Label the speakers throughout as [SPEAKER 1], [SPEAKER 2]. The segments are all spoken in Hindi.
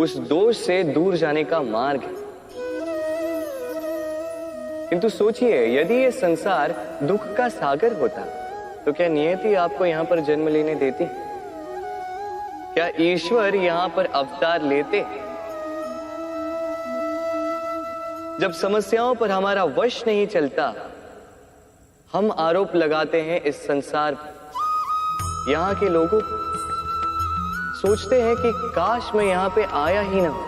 [SPEAKER 1] उस दोष से दूर जाने का मार्ग है। किंतु सोचिए, यदि ये संसार दुख का सागर होता तो क्या नियति आपको यहां पर जन्म लेने देती? क्या ईश्वर यहां पर अवतार लेते? जब समस्याओं पर हमारा वश नहीं चलता, हम आरोप लगाते हैं इस संसार पर। यहां के लोगों सोचते हैं कि काश मैं यहां पे आया ही ना हो।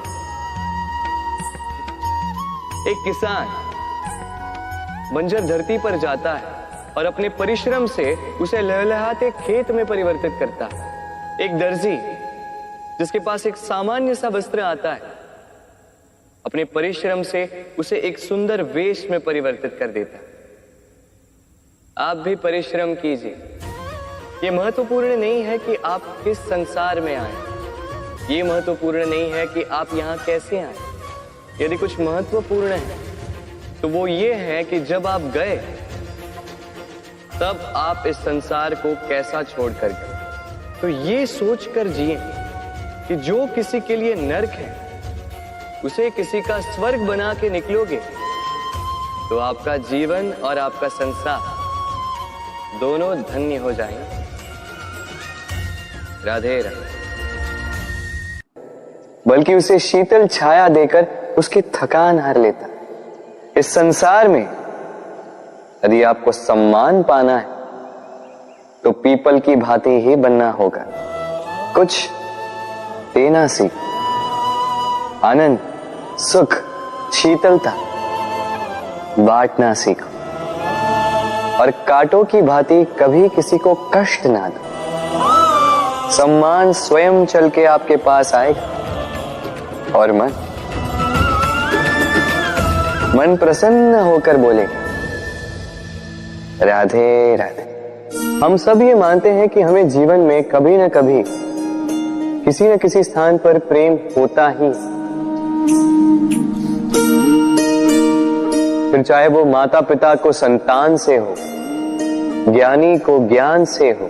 [SPEAKER 1] एक किसान बंजर धरती पर जाता है और अपने परिश्रम से उसे लहलहाते खेत में परिवर्तित करता है। एक दर्जी जिसके पास एक सामान्य सा वस्त्र आता है, अपने परिश्रम से उसे एक सुंदर वेश में परिवर्तित कर देता है। आप भी परिश्रम कीजिए। ये महत्वपूर्ण नहीं है कि आप किस संसार में आए, ये महत्वपूर्ण नहीं है कि आप यहां कैसे आए। यदि कुछ महत्वपूर्ण है तो वो ये है कि जब आप गए तब आप इस संसार को कैसा छोड़कर गए। तो ये सोचकर जिए कि जो किसी के लिए नरक है उसे किसी का स्वर्ग बना के निकलोगे तो आपका जीवन और आपका संसार दोनों धन्य हो जाएंगे। राधे राधे। बल्कि उसे शीतल छाया देकर उसकी थकान हर लेता। इस संसार में यदि आपको सम्मान पाना है तो पीपल की भांति ही बनना होगा। कुछ देना सीख, आनंद, सुख, शीतलता बांटना सीखो और कांटों की भांति कभी किसी को कष्ट ना दो। सम्मान स्वयं चल के आपके पास आएगा और मन प्रसन्न होकर बोलेगा राधे राधे। हम सब ये मानते हैं कि हमें जीवन में कभी न कभी किसी न किसी स्थान पर प्रेम होता ही, फिर चाहे वो माता पिता को संतान से हो, ज्ञानी को ज्ञान से हो,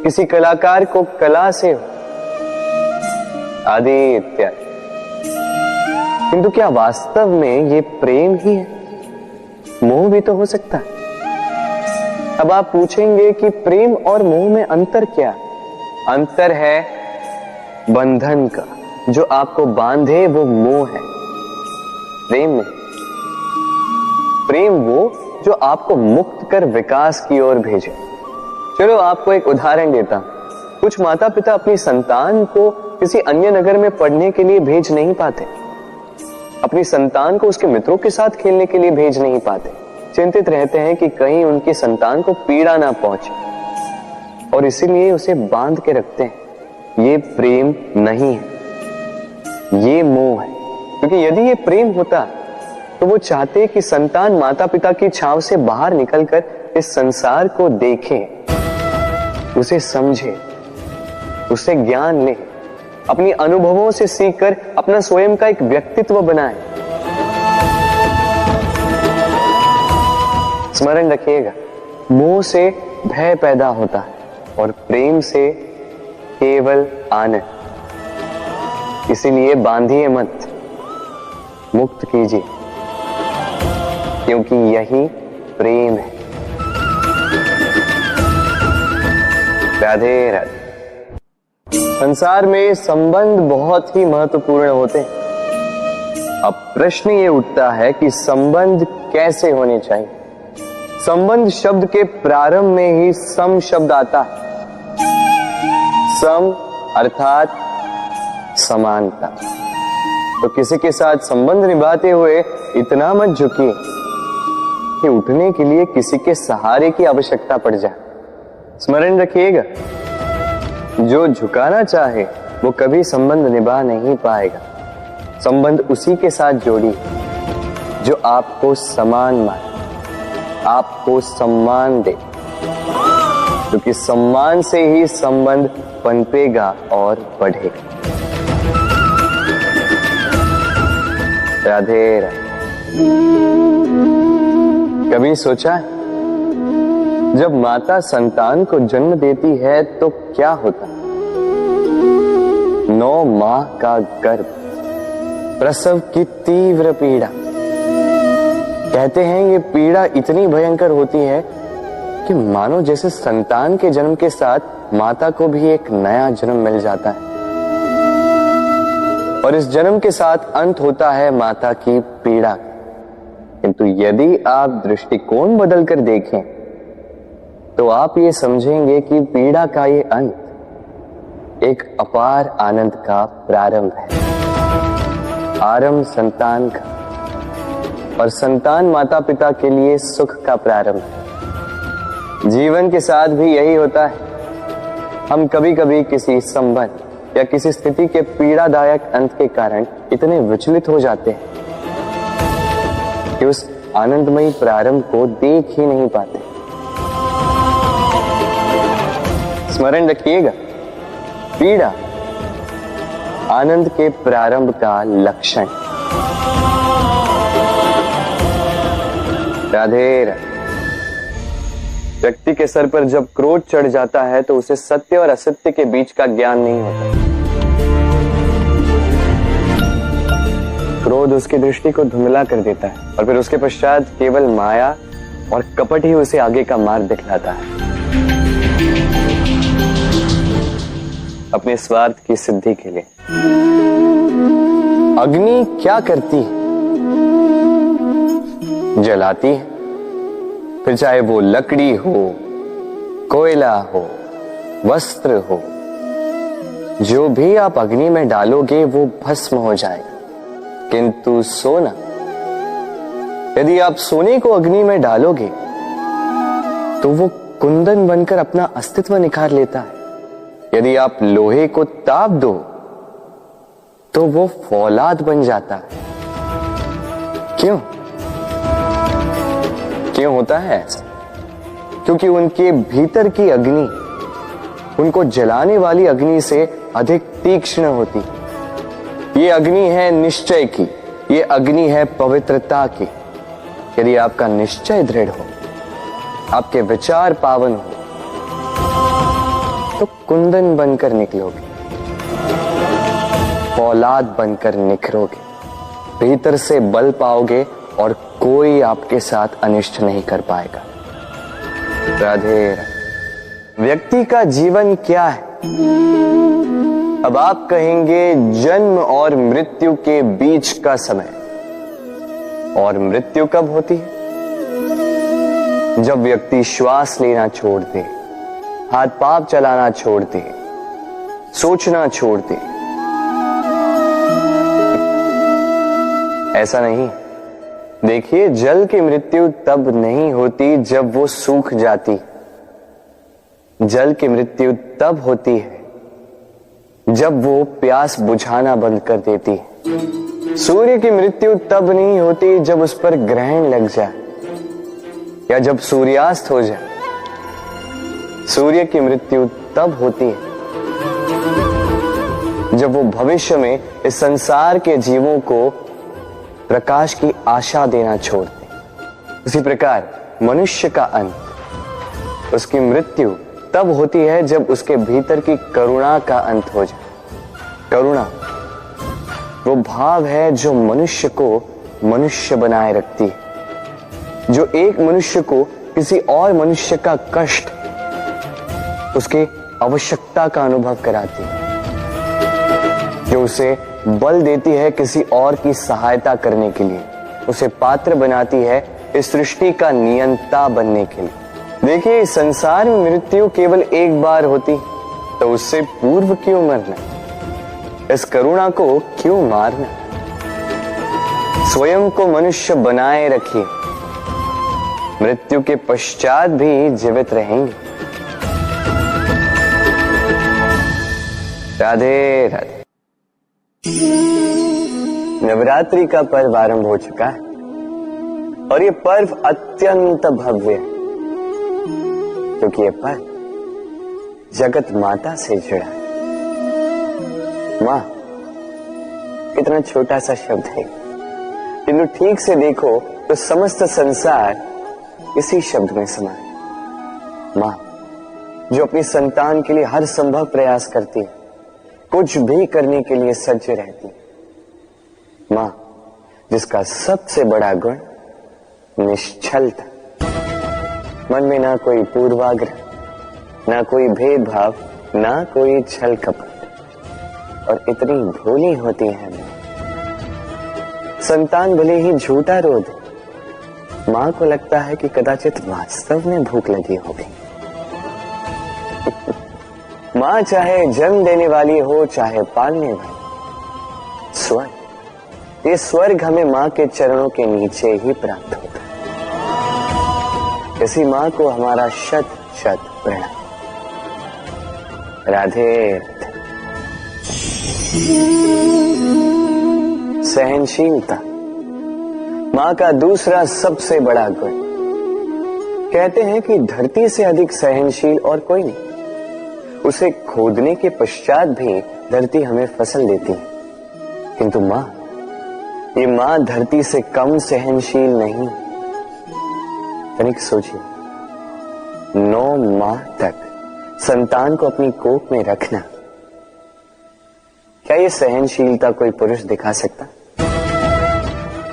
[SPEAKER 1] किसी कलाकार को कला से हो, आदि इत्यादि। किंतु क्या वास्तव में ये प्रेम ही है? मोह भी तो हो सकता है। अब आप पूछेंगे कि प्रेम और मोह में अंतर क्या? अंतर है बंधन का। जो आपको बांधे वो मोह है, प्रेम नहीं। प्रेम वो जो आपको मुक्त कर विकास की ओर भेजे। चलो आपको एक उदाहरण देता हूं। कुछ माता पिता अपनी संतान को किसी अन्य नगर में पढ़ने के लिए भेज नहीं पाते, अपनी संतान को उसके मित्रों के साथ खेलने के लिए भेज नहीं पाते। चिंतित रहते हैं कि कहीं उनकी संतान को पीड़ा ना पहुंचे और इसीलिए उसे बांध के रखते हैं। ये प्रेम नहीं है, ये मोह है। क्योंकि यदि ये प्रेम होता तो वो चाहते कि संतान माता पिता की छांव से बाहर निकलकर इस संसार को देखे, उसे समझे, उससे ज्ञान ले, अपनी अनुभवों से सीखकर अपना स्वयं का एक व्यक्तित्व बनाए। स्मरण रखिएगा, मोह से भय पैदा होता है और प्रेम से केवल आनंद। इसीलिए बांधिए मत, मुक्त कीजिए, क्योंकि यही प्रेम है। राधे राधे। संसार में संबंध बहुत ही महत्वपूर्ण होते हैं। अब प्रश्न ये उठता है कि संबंध कैसे होने चाहिए। संबंध शब्द के प्रारंभ में ही सम शब्द आता है। सम अर्थात समानता। तो किसी के साथ संबंध निभाते हुए इतना मत झुकिए कि उठने के लिए किसी के सहारे की आवश्यकता पड़ जाए। स्मरण रखिएगा, जो झुकाना चाहे वो कभी संबंध निभा नहीं पाएगा। संबंध उसी के साथ जोड़ी जो आपको समान माने, आपको सम्मान दे, क्योंकि सम्मान से ही संबंध पनपेगा और बढ़ेगा। राधे राधे। कभी सोचा है जब माता संतान को जन्म देती है तो क्या होता? 9 माह का गर्भ, प्रसव की तीव्र पीड़ा। कहते हैं ये पीड़ा इतनी भयंकर होती है कि मानो जैसे संतान के जन्म के साथ माता को भी एक नया जन्म मिल जाता है, और इस जन्म के साथ अंत होता है माता की पीड़ा। किंतु यदि आप दृष्टिकोण बदलकर देखें तो आप ये समझेंगे कि पीड़ा का ये अंत एक अपार आनंद का प्रारंभ है। आरंभ संतान का, और संतान माता पिता के लिए सुख का प्रारंभ है। जीवन के साथ भी यही होता है। हम कभी कभी किसी संबंध या किसी स्थिति के पीड़ादायक अंत के कारण इतने विचलित हो जाते हैं कि उस आनंदमयी प्रारंभ को देख ही नहीं पाते। स्मरण रखिएगा, पीड़ा आनंद के प्रारंभ का लक्षण। राधे राधे। व्यक्ति के सर पर जब क्रोध चढ़ जाता है तो उसे सत्य और असत्य के बीच का ज्ञान नहीं होता। क्रोध उसकी दृष्टि को धुंधला कर देता है और फिर उसके पश्चात केवल माया और कपट ही उसे आगे का मार्ग दिखलाता है, अपने स्वार्थ की सिद्धि के लिए। अग्नि क्या करती है? जलाती है, फिर चाहे वो लकड़ी हो, कोयला हो, वस्त्र हो, जो भी आप अग्नि में डालोगे वो भस्म हो जाएगा। किंतु सोना, यदि आप सोने को अग्नि में डालोगे तो वो कुंदन बनकर अपना अस्तित्व निखार लेता है। यदि आप लोहे को ताप दो तो वो फौलाद बन जाता है। क्यों होता है ऐसा? क्योंकि उनके भीतर की अग्नि उनको जलाने वाली अग्नि से अधिक तीक्ष्ण होती। ये अग्नि है निश्चय की, ये अग्नि है पवित्रता की। यदि आपका निश्चय दृढ़ हो, आपके विचार पावन हो, तो कुंदन बनकर निकलोगे, फौलाद बनकर निखरोगे, भीतर से बल पाओगे और कोई आपके साथ अनिष्ट नहीं कर पाएगा। राधे राधे। व्यक्ति का जीवन क्या है? अब आप कहेंगे जन्म और मृत्यु के बीच का समय। और मृत्यु कब होती है? जब व्यक्ति श्वास लेना छोड़ दे, हाथ पांव चलाना छोड़ दे, सोचना छोड़ दे। ऐसा नहीं। देखिए, जल की मृत्यु तब नहीं होती जब वो सूख जाती। जल की मृत्यु तब होती है जब वो प्यास बुझाना बंद कर देती है। सूर्य की मृत्यु तब नहीं होती जब उस पर ग्रहण लग जाए या जब सूर्यास्त हो जाए। सूर्य की मृत्यु तब होती है जब वो भविष्य में इस संसार के जीवों को प्रकाश की आशा देना छोड़ दे। उसी प्रकार मनुष्य का अंत, उसकी मृत्यु तब होती है जब उसके भीतर की करुणा का अंत हो जाए। करुणा वो भाव है जो मनुष्य को मनुष्य बनाए रखती है, जो एक मनुष्य को किसी और मनुष्य का कष्ट, उसके आवश्यकता का अनुभव कराती है, जो उसे बल देती है किसी और की सहायता करने के लिए, उसे पात्र बनाती है इस सृष्टि का नियंता बनने के लिए। देखिए, संसार में मृत्यु केवल एक बार होती, तो उससे पूर्व क्यों मरना? इस करुणा को क्यों मारना? स्वयं को मनुष्य बनाए रखिए, मृत्यु के पश्चात भी जीवित रहेंगे। राधे राधे। नवरात्रि का पर्व आरंभ हो चुका है और ये पर्व अत्यंत भव्य है, क्योंकि ये पर्व जगत माता से जुड़ा है। मां कितना छोटा सा शब्द है, किंतु ठीक से देखो तो समस्त संसार इसी शब्द में समा है। मां जो अपनी संतान के लिए हर संभव प्रयास करती है, कुछ भी करने के लिए सज्ज रहती है। मां जिसका सबसे बड़ा गुण निश्चलता, मन में ना कोई पूर्वाग्रह, ना कोई भेदभाव, ना कोई छल कपट, और इतनी भोली होती है मां। संतान भले ही झूठा रो दे, मां को लगता है कि कदाचित वास्तव में भूख लगी होगी। मां चाहे जन्म देने वाली हो चाहे पालने वाली, स्वर्ग, ये स्वर्ग हमें मां के चरणों के नीचे ही प्राप्त होता है। इसी मां को हमारा शत शत प्रणाम। राधे राधे। सहनशीलता मां का दूसरा सबसे बड़ा गुण। कहते हैं कि धरती से अधिक सहनशील और कोई नहीं। उसे खोदने के पश्चात भी धरती हमें फसल देती है, किंतु मां, ये मां धरती से कम सहनशील नहीं। तनिक सोचिए, 9 माह तक संतान को अपनी कोख में रखना, क्या ये सहनशीलता कोई पुरुष दिखा सकता?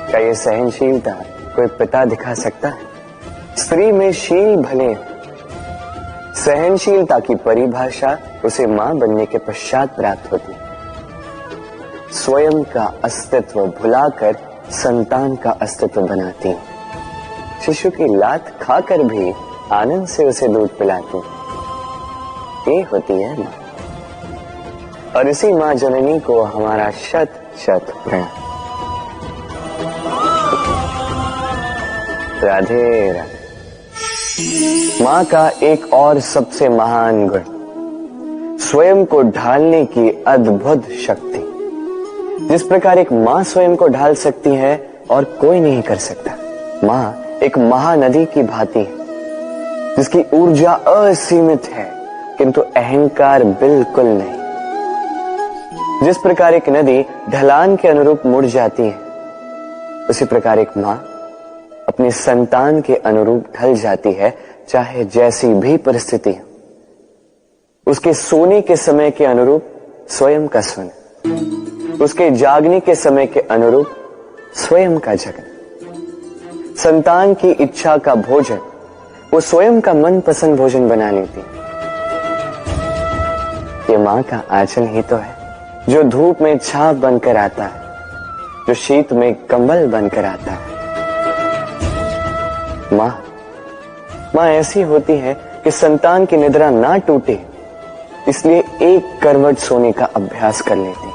[SPEAKER 1] क्या ये सहनशीलता कोई पिता दिखा सकता है? स्त्री में शील भले, सहनशीलता की परिभाषा उसे मां बनने के पश्चात प्राप्त होती है। स्वयं का अस्तित्व भुलाकर संतान का अस्तित्व बनाती है। शिशु की लात खाकर भी आनंद से उसे दूध पिलाती है। ये होती है मां, और इसी मां जननी को हमारा शत शत प्रणाम। राधे राधे। मां का एक और सबसे महान गुण, स्वयं को ढालने की अद्भुत शक्ति। जिस प्रकार एक मां स्वयं को ढाल सकती है और कोई नहीं कर सकता। मां एक महानदी की भांति है, जिसकी ऊर्जा असीमित है किंतु अहंकार बिल्कुल नहीं। जिस प्रकार एक नदी ढलान के अनुरूप मुड़ जाती है, उसी प्रकार एक मां अपने संतान के अनुरूप ढल जाती है, चाहे जैसी भी परिस्थिति हो। उसके सोने के समय के अनुरूप स्वयं का सोना, उसके जागने के समय के अनुरूप स्वयं का जगना। संतान की इच्छा का भोजन वो स्वयं का मनपसंद भोजन बना लेती। ये मां का आंचल ही तो है, जो धूप में छाप बनकर आता है, जो शीत में कंबल बनकर आता है। मां ऐसी होती है कि संतान की निद्रा ना टूटे, इसलिए एक करवट सोने का अभ्यास कर लेती,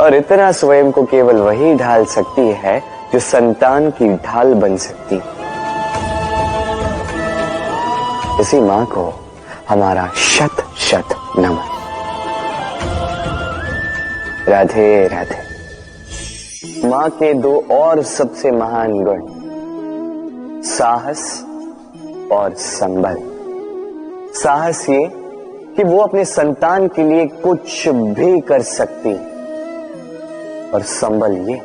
[SPEAKER 1] और इतना स्वयं को केवल वही ढाल सकती है जो संतान की ढाल बन सकती है। इसी मां को हमारा शत शत नमन। राधे राधे। मां के 2 और सबसे महान गुण, साहस और संबल। साहस ये कि वो अपने संतान के लिए कुछ भी कर सकती, और संबल ये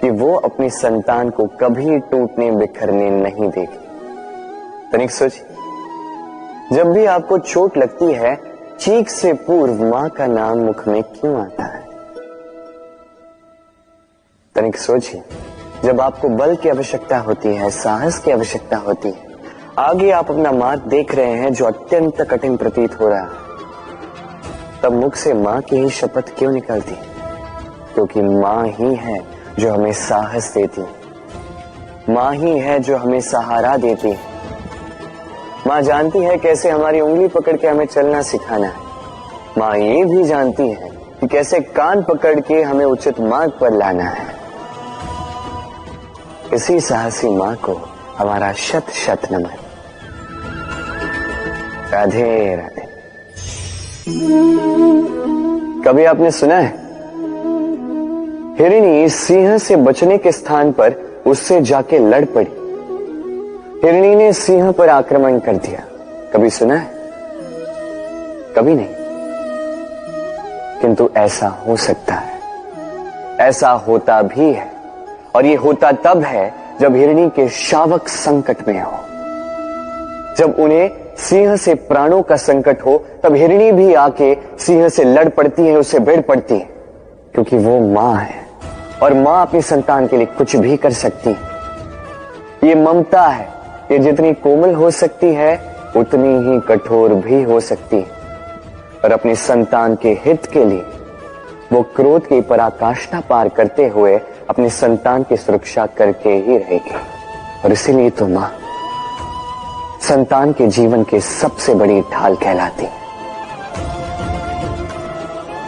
[SPEAKER 1] कि वो अपनी संतान को कभी टूटने बिखरने नहीं देगी। तनिक सोचिए, जब भी आपको चोट लगती है, चीख से पूर्व मां का नाम मुख में क्यों आता है? तनिक सोचिए, जब आपको बल की आवश्यकता होती है, साहस की आवश्यकता होती है, आगे आप अपना मार्ग देख रहे हैं जो अत्यंत कठिन प्रतीत हो रहा है, तब मुख से मां की ही शपथ क्यों निकलती? क्योंकि मां ही है जो हमें साहस देती है, मां ही है जो हमें सहारा देती है। मां जानती है कैसे हमारी उंगली पकड़ के हमें चलना सिखाना है। मां ये भी जानती है कि कैसे कान पकड़ के हमें उचित मार्ग पर लाना है। इसी साहसी मां को हमारा शत शत नमन। राधे राधे। कभी आपने सुना है, हिरणी सिंह से बचने के स्थान पर उससे जाके लड़ पड़ी। हिरणी ने सिंह पर आक्रमण कर दिया। कभी सुना है? कभी नहीं। किंतु ऐसा हो सकता है, ऐसा होता भी है, और ये होता तब है जब हिरणी के शावक संकट में हो, जब उन्हें सिंह से प्राणों का संकट हो, तब हिरणी भी आके सिंह से लड़ पड़ती है, उससे भिड़ पड़ती है, क्योंकि वो मां है और मां अपनी संतान के लिए कुछ भी कर सकती है। ये ममता है, ये जितनी कोमल हो सकती है उतनी ही कठोर भी हो सकती है, और अपनी संतान के हित के लिए वो क्रोध की पराकाष्ठा पार करते हुए अपनी संतान की सुरक्षा करके ही रहेगी। और इसीलिए तो मां संतान के जीवन की सबसे बड़ी ढाल कहलाती है।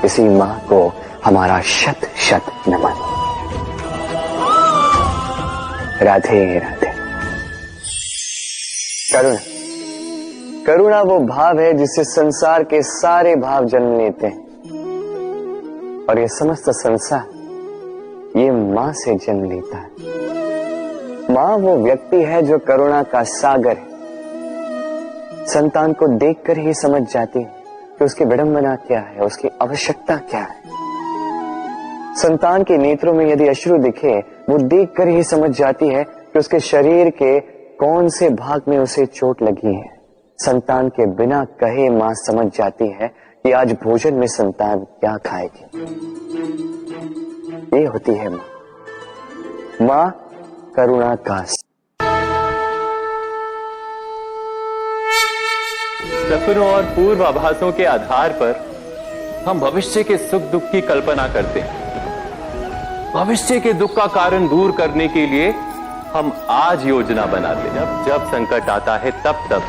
[SPEAKER 1] इसी मां को हमारा शत शत नमन। राधे राधे। करुणा, करुणा वो भाव है जिससे संसार के सारे भाव जन्म लेते हैं, और ये समस्त संसार ये मां से जन्म लेता है। मां वो व्यक्ति है जो करुणा का सागर है। संतान को देखकर ही समझ जाती है कि उसकी विडंबना क्या है, उसकी आवश्यकता क्या है। संतान के नेत्रों में यदि अश्रु दिखे, वो देखकर ही समझ जाती है कि उसके शरीर के कौन से भाग में उसे चोट लगी है। संतान के बिना कहे मां समझ जाती है कि आज भोजन में संतान क्या खाएगी। ये होती है मां। मां करुणा का।
[SPEAKER 2] सपनों और पूर्वाभासों के आधार पर हम भविष्य के सुख दुख की कल्पना करते हैं। भविष्य के दुख का कारण दूर करने के लिए हम आज योजना बनाते हैं। जब संकट आता है तब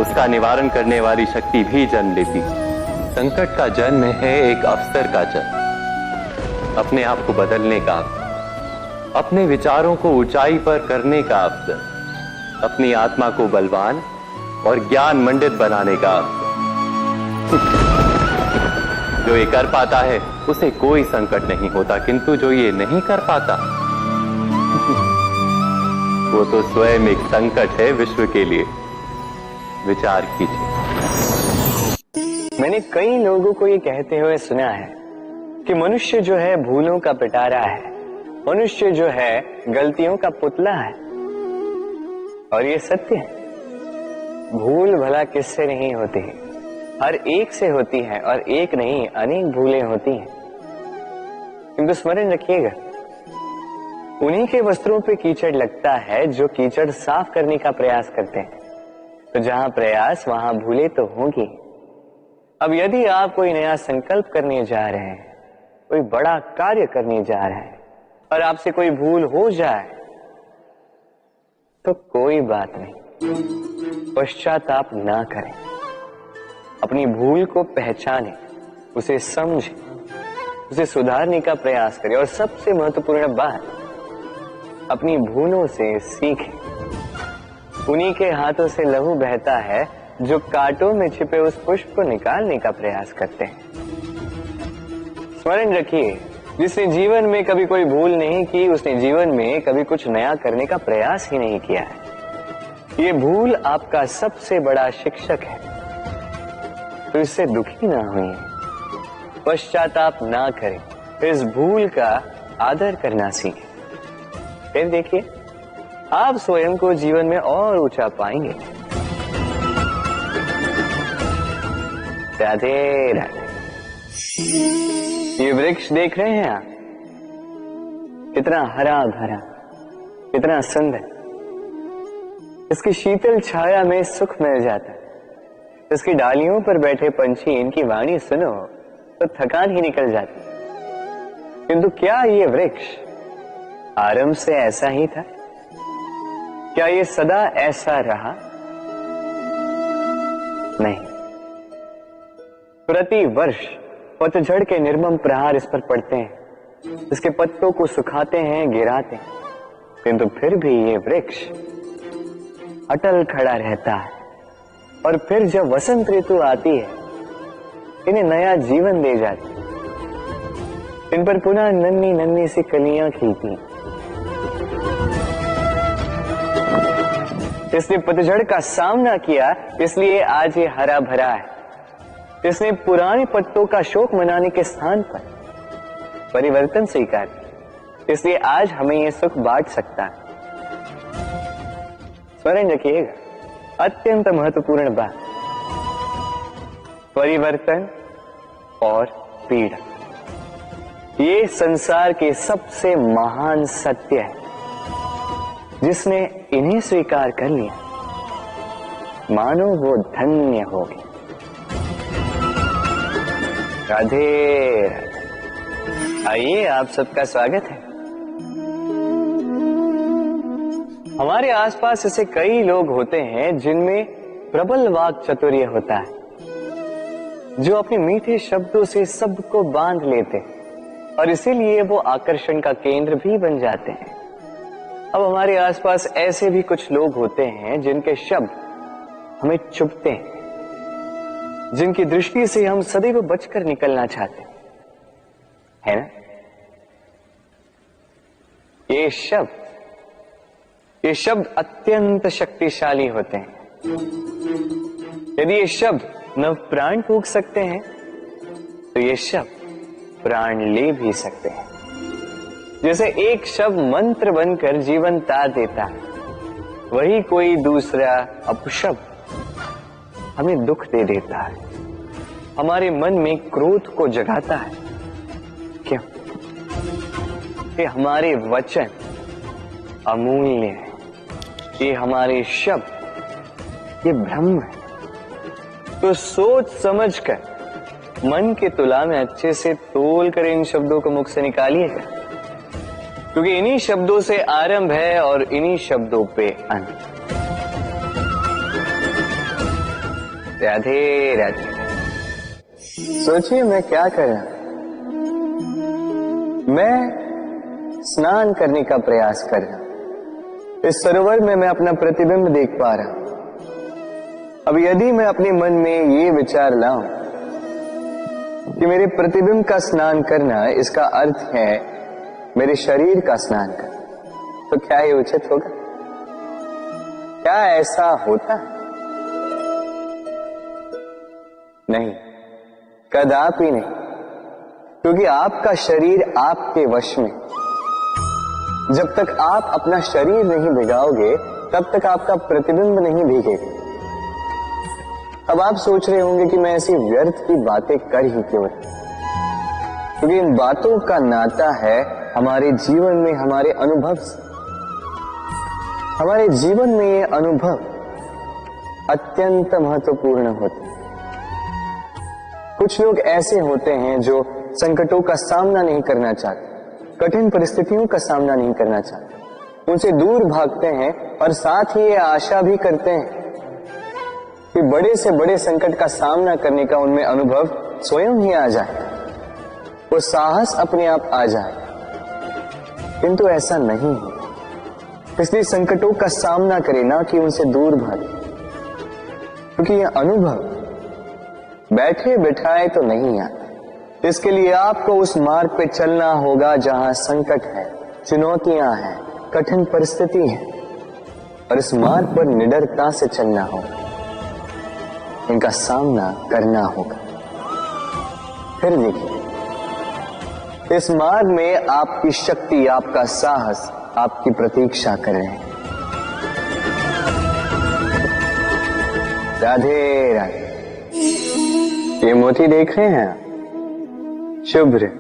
[SPEAKER 2] उसका निवारण करने वाली शक्ति भी जन्म लेती है। संकट का जन्म है एक अवसर का जन्म, अपने आप को बदलने का अवसर, अपने विचारों को ऊंचाई पर करने का अवसर, अपनी आत्मा को बलवान और ज्ञान मंडित बनाने का अवसर। जो ये कर पाता है उसे कोई संकट नहीं होता, किंतु जो ये नहीं कर पाता वो तो स्वयं एक संकट है विश्व के लिए। विचार कीजिए।
[SPEAKER 1] मैंने कई लोगों को ये कहते हुए सुना है कि मनुष्य जो है भूलों का पिटारा है, मनुष्य जो है गलतियों का पुतला है। और ये सत्य है। भूल भला किससे नहीं होती है, हर एक से होती है, और एक नहीं अनेक भूलें होती हैं। किंतु स्मरण रखिएगा, उन्हीं के वस्त्रों पे कीचड़ लगता है जो कीचड़ साफ करने का प्रयास करते हैं। तो जहां प्रयास वहां भूलें तो होंगी। अब यदि आप कोई नया संकल्प करने जा रहे हैं, कोई बड़ा कार्य करने जा रहे हैं, और आपसे कोई भूल हो जाए तो कोई बात नहीं, पश्चाताप ना करें। अपनी भूल को पहचानें, उसे समझें, उसे सुधारने का प्रयास करें, और सबसे महत्वपूर्ण बात, अपनी भूलों से सीखें। उन्हीं के हाथों से लहू बहता है जो कांटों में छिपे उस पुष्प को निकालने का प्रयास करते हैं। स्मरण रखिए, जिसने जीवन में कभी कोई भूल नहीं की, उसने जीवन में कभी कुछ नया करने का प्रयास ही नहीं किया है। ये भूल आपका सबसे बड़ा शिक्षक है, तो इससे दुखी ना होइए, पश्चाताप ना करें, इस भूल का आदर करना सीखें। फिर देखिए, आप स्वयं को जीवन में और ऊंचा पाएंगे। राधे राधे। ये वृक्ष देख रहे हैं आप, कितना हरा भरा, कितना सुंदर। इसकी शीतल छाया में सुख मिल जाता है। इसकी डालियों पर बैठे पंछी, इनकी वाणी सुनो तो थकान ही निकल जाती। किंतु क्या ये वृक्ष आरंभ से ऐसा ही था? क्या ये सदा ऐसा रहा? नहीं। प्रति वर्ष पतझड़ के निर्मम प्रहार इस पर पड़ते हैं, इसके पत्तों को सुखाते हैं, गिराते हैं, किंतु फिर भी ये वृक्ष अटल खड़ा रहता है। और फिर जब वसंत ऋतु आती है, इन्हें नया जीवन दे जाती है। इन पर पुनः नन्ही नन्ही सी कलियां खिलती हैं। इसने पतझड़ का सामना किया, इसलिए आज ये हरा भरा है। इसने पुराने पत्तों का शोक मनाने के स्थान पर परिवर्तन स्वीकार किया, इसलिए आज हमें यह सुख बांट सकता है। स्मरण रखिएगा, अत्यंत महत्वपूर्ण बात, परिवर्तन और पीड़ा, ये संसार के सबसे महान सत्य है। जिसने इन्हें स्वीकार कर लिया, मानो वो धन्य हो गया। राधे राधे। आइए, आप सबका स्वागत है। हमारे आसपास ऐसे कई लोग होते हैं जिनमें प्रबल वाक चातुर्य होता है, जो अपने मीठे शब्दों से सबको बांध लेते हैं और इसीलिए वो आकर्षण का केंद्र भी बन जाते हैं। अब हमारे आसपास ऐसे भी कुछ लोग होते हैं जिनके शब्द हमें चुभते हैं, जिनकी दृष्टि से हम सदैव बचकर निकलना चाहते हैं, है ना? ये शब्द अत्यंत शक्तिशाली होते हैं। यदि ये शब्द नव प्राण फूंक सकते हैं, तो ये शब्द प्राण ले भी सकते हैं। जैसे एक शब्द मंत्र बनकर जीवन तार देता है, वही कोई दूसरा अपशब्द हमें दुख दे देता है, हमारे मन में क्रोध को जगाता है। क्यों? ये हमारे वचन अमूल्य है, ये हमारे शब्द ये ब्रह्म है। तो सोच समझकर मन के तुला में अच्छे से तोल कर इन शब्दों को मुख से निकालिएगा, क्योंकि इन्हीं शब्दों से आरंभ है और इन्हीं शब्दों पे अंत। राधे राधे। सोचिए मैं क्या कर रहा हूं। मैं स्नान करने का प्रयास कर रहा हूं। इस सरोवर में मैं अपना प्रतिबिंब देख पा रहा हूं। अब यदि मैं अपने मन में ये विचार लाऊं कि मेरे प्रतिबिंब का स्नान करना, इसका अर्थ है मेरे शरीर का स्नान करना, तो क्या ये उचित होगा? क्या ऐसा होता है? नहीं, कदापि नहीं, क्योंकि आपका शरीर आपके वश में। जब तक आप अपना शरीर नहीं भिगाओगे, तब तक आपका प्रतिबिंब नहीं भीगेगा। अब आप सोच रहे होंगे कि मैं ऐसी व्यर्थ की बातें कर ही क्यों रहा, क्योंकि इन बातों का नाता है हमारे जीवन में, हमारे अनुभव से। हमारे जीवन में ये अनुभव अत्यंत महत्वपूर्ण होते हैं। कुछ लोग ऐसे होते हैं जो संकटों का सामना नहीं करना चाहते, कठिन परिस्थितियों का सामना नहीं करना चाहते, उनसे दूर भागते हैं और साथ ही ये आशा भी करते हैं कि बड़े से बड़े संकट का सामना करने का उनमें अनुभव स्वयं ही आ जाए, वो साहस अपने आप आ जाए। किंतु ऐसा नहीं है, इसलिए संकटों का सामना करें, ना कि उनसे दूर भागे, क्योंकि यह अनुभव बैठे बिठाए तो नहीं आता। इसके लिए आपको उस मार्ग पे चलना होगा जहां संकट है, चुनौतियां हैं, कठिन परिस्थिति है, और इस मार्ग पर निडरता से चलना होगा, इनका सामना करना होगा। फिर देखिए, इस मार्ग में आपकी शक्ति, आपका साहस आपकी प्रतीक्षा कर रहे हैं। राधे राधे। ये मोती देख रहे हैं, शुभ्र,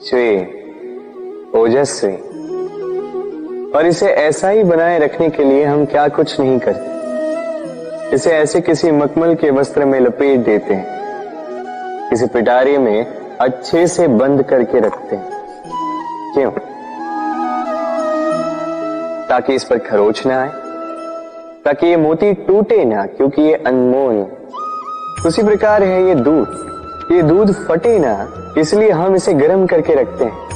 [SPEAKER 1] श्वेत, ओजस्वी, और इसे ऐसा ही बनाए रखने के लिए हम क्या कुछ नहीं करते। इसे ऐसे किसी मखमल के वस्त्र में लपेट देते हैं, किसी पिटारे में अच्छे से बंद करके रखते हैं। क्यों? ताकि इस पर खरोच ना आए, ताकि ये मोती टूटे ना, क्योंकि ये अनमोल है। उसी प्रकार है ये दूध फटे ना, इसलिए हम इसे गर्म करके रखते हैं।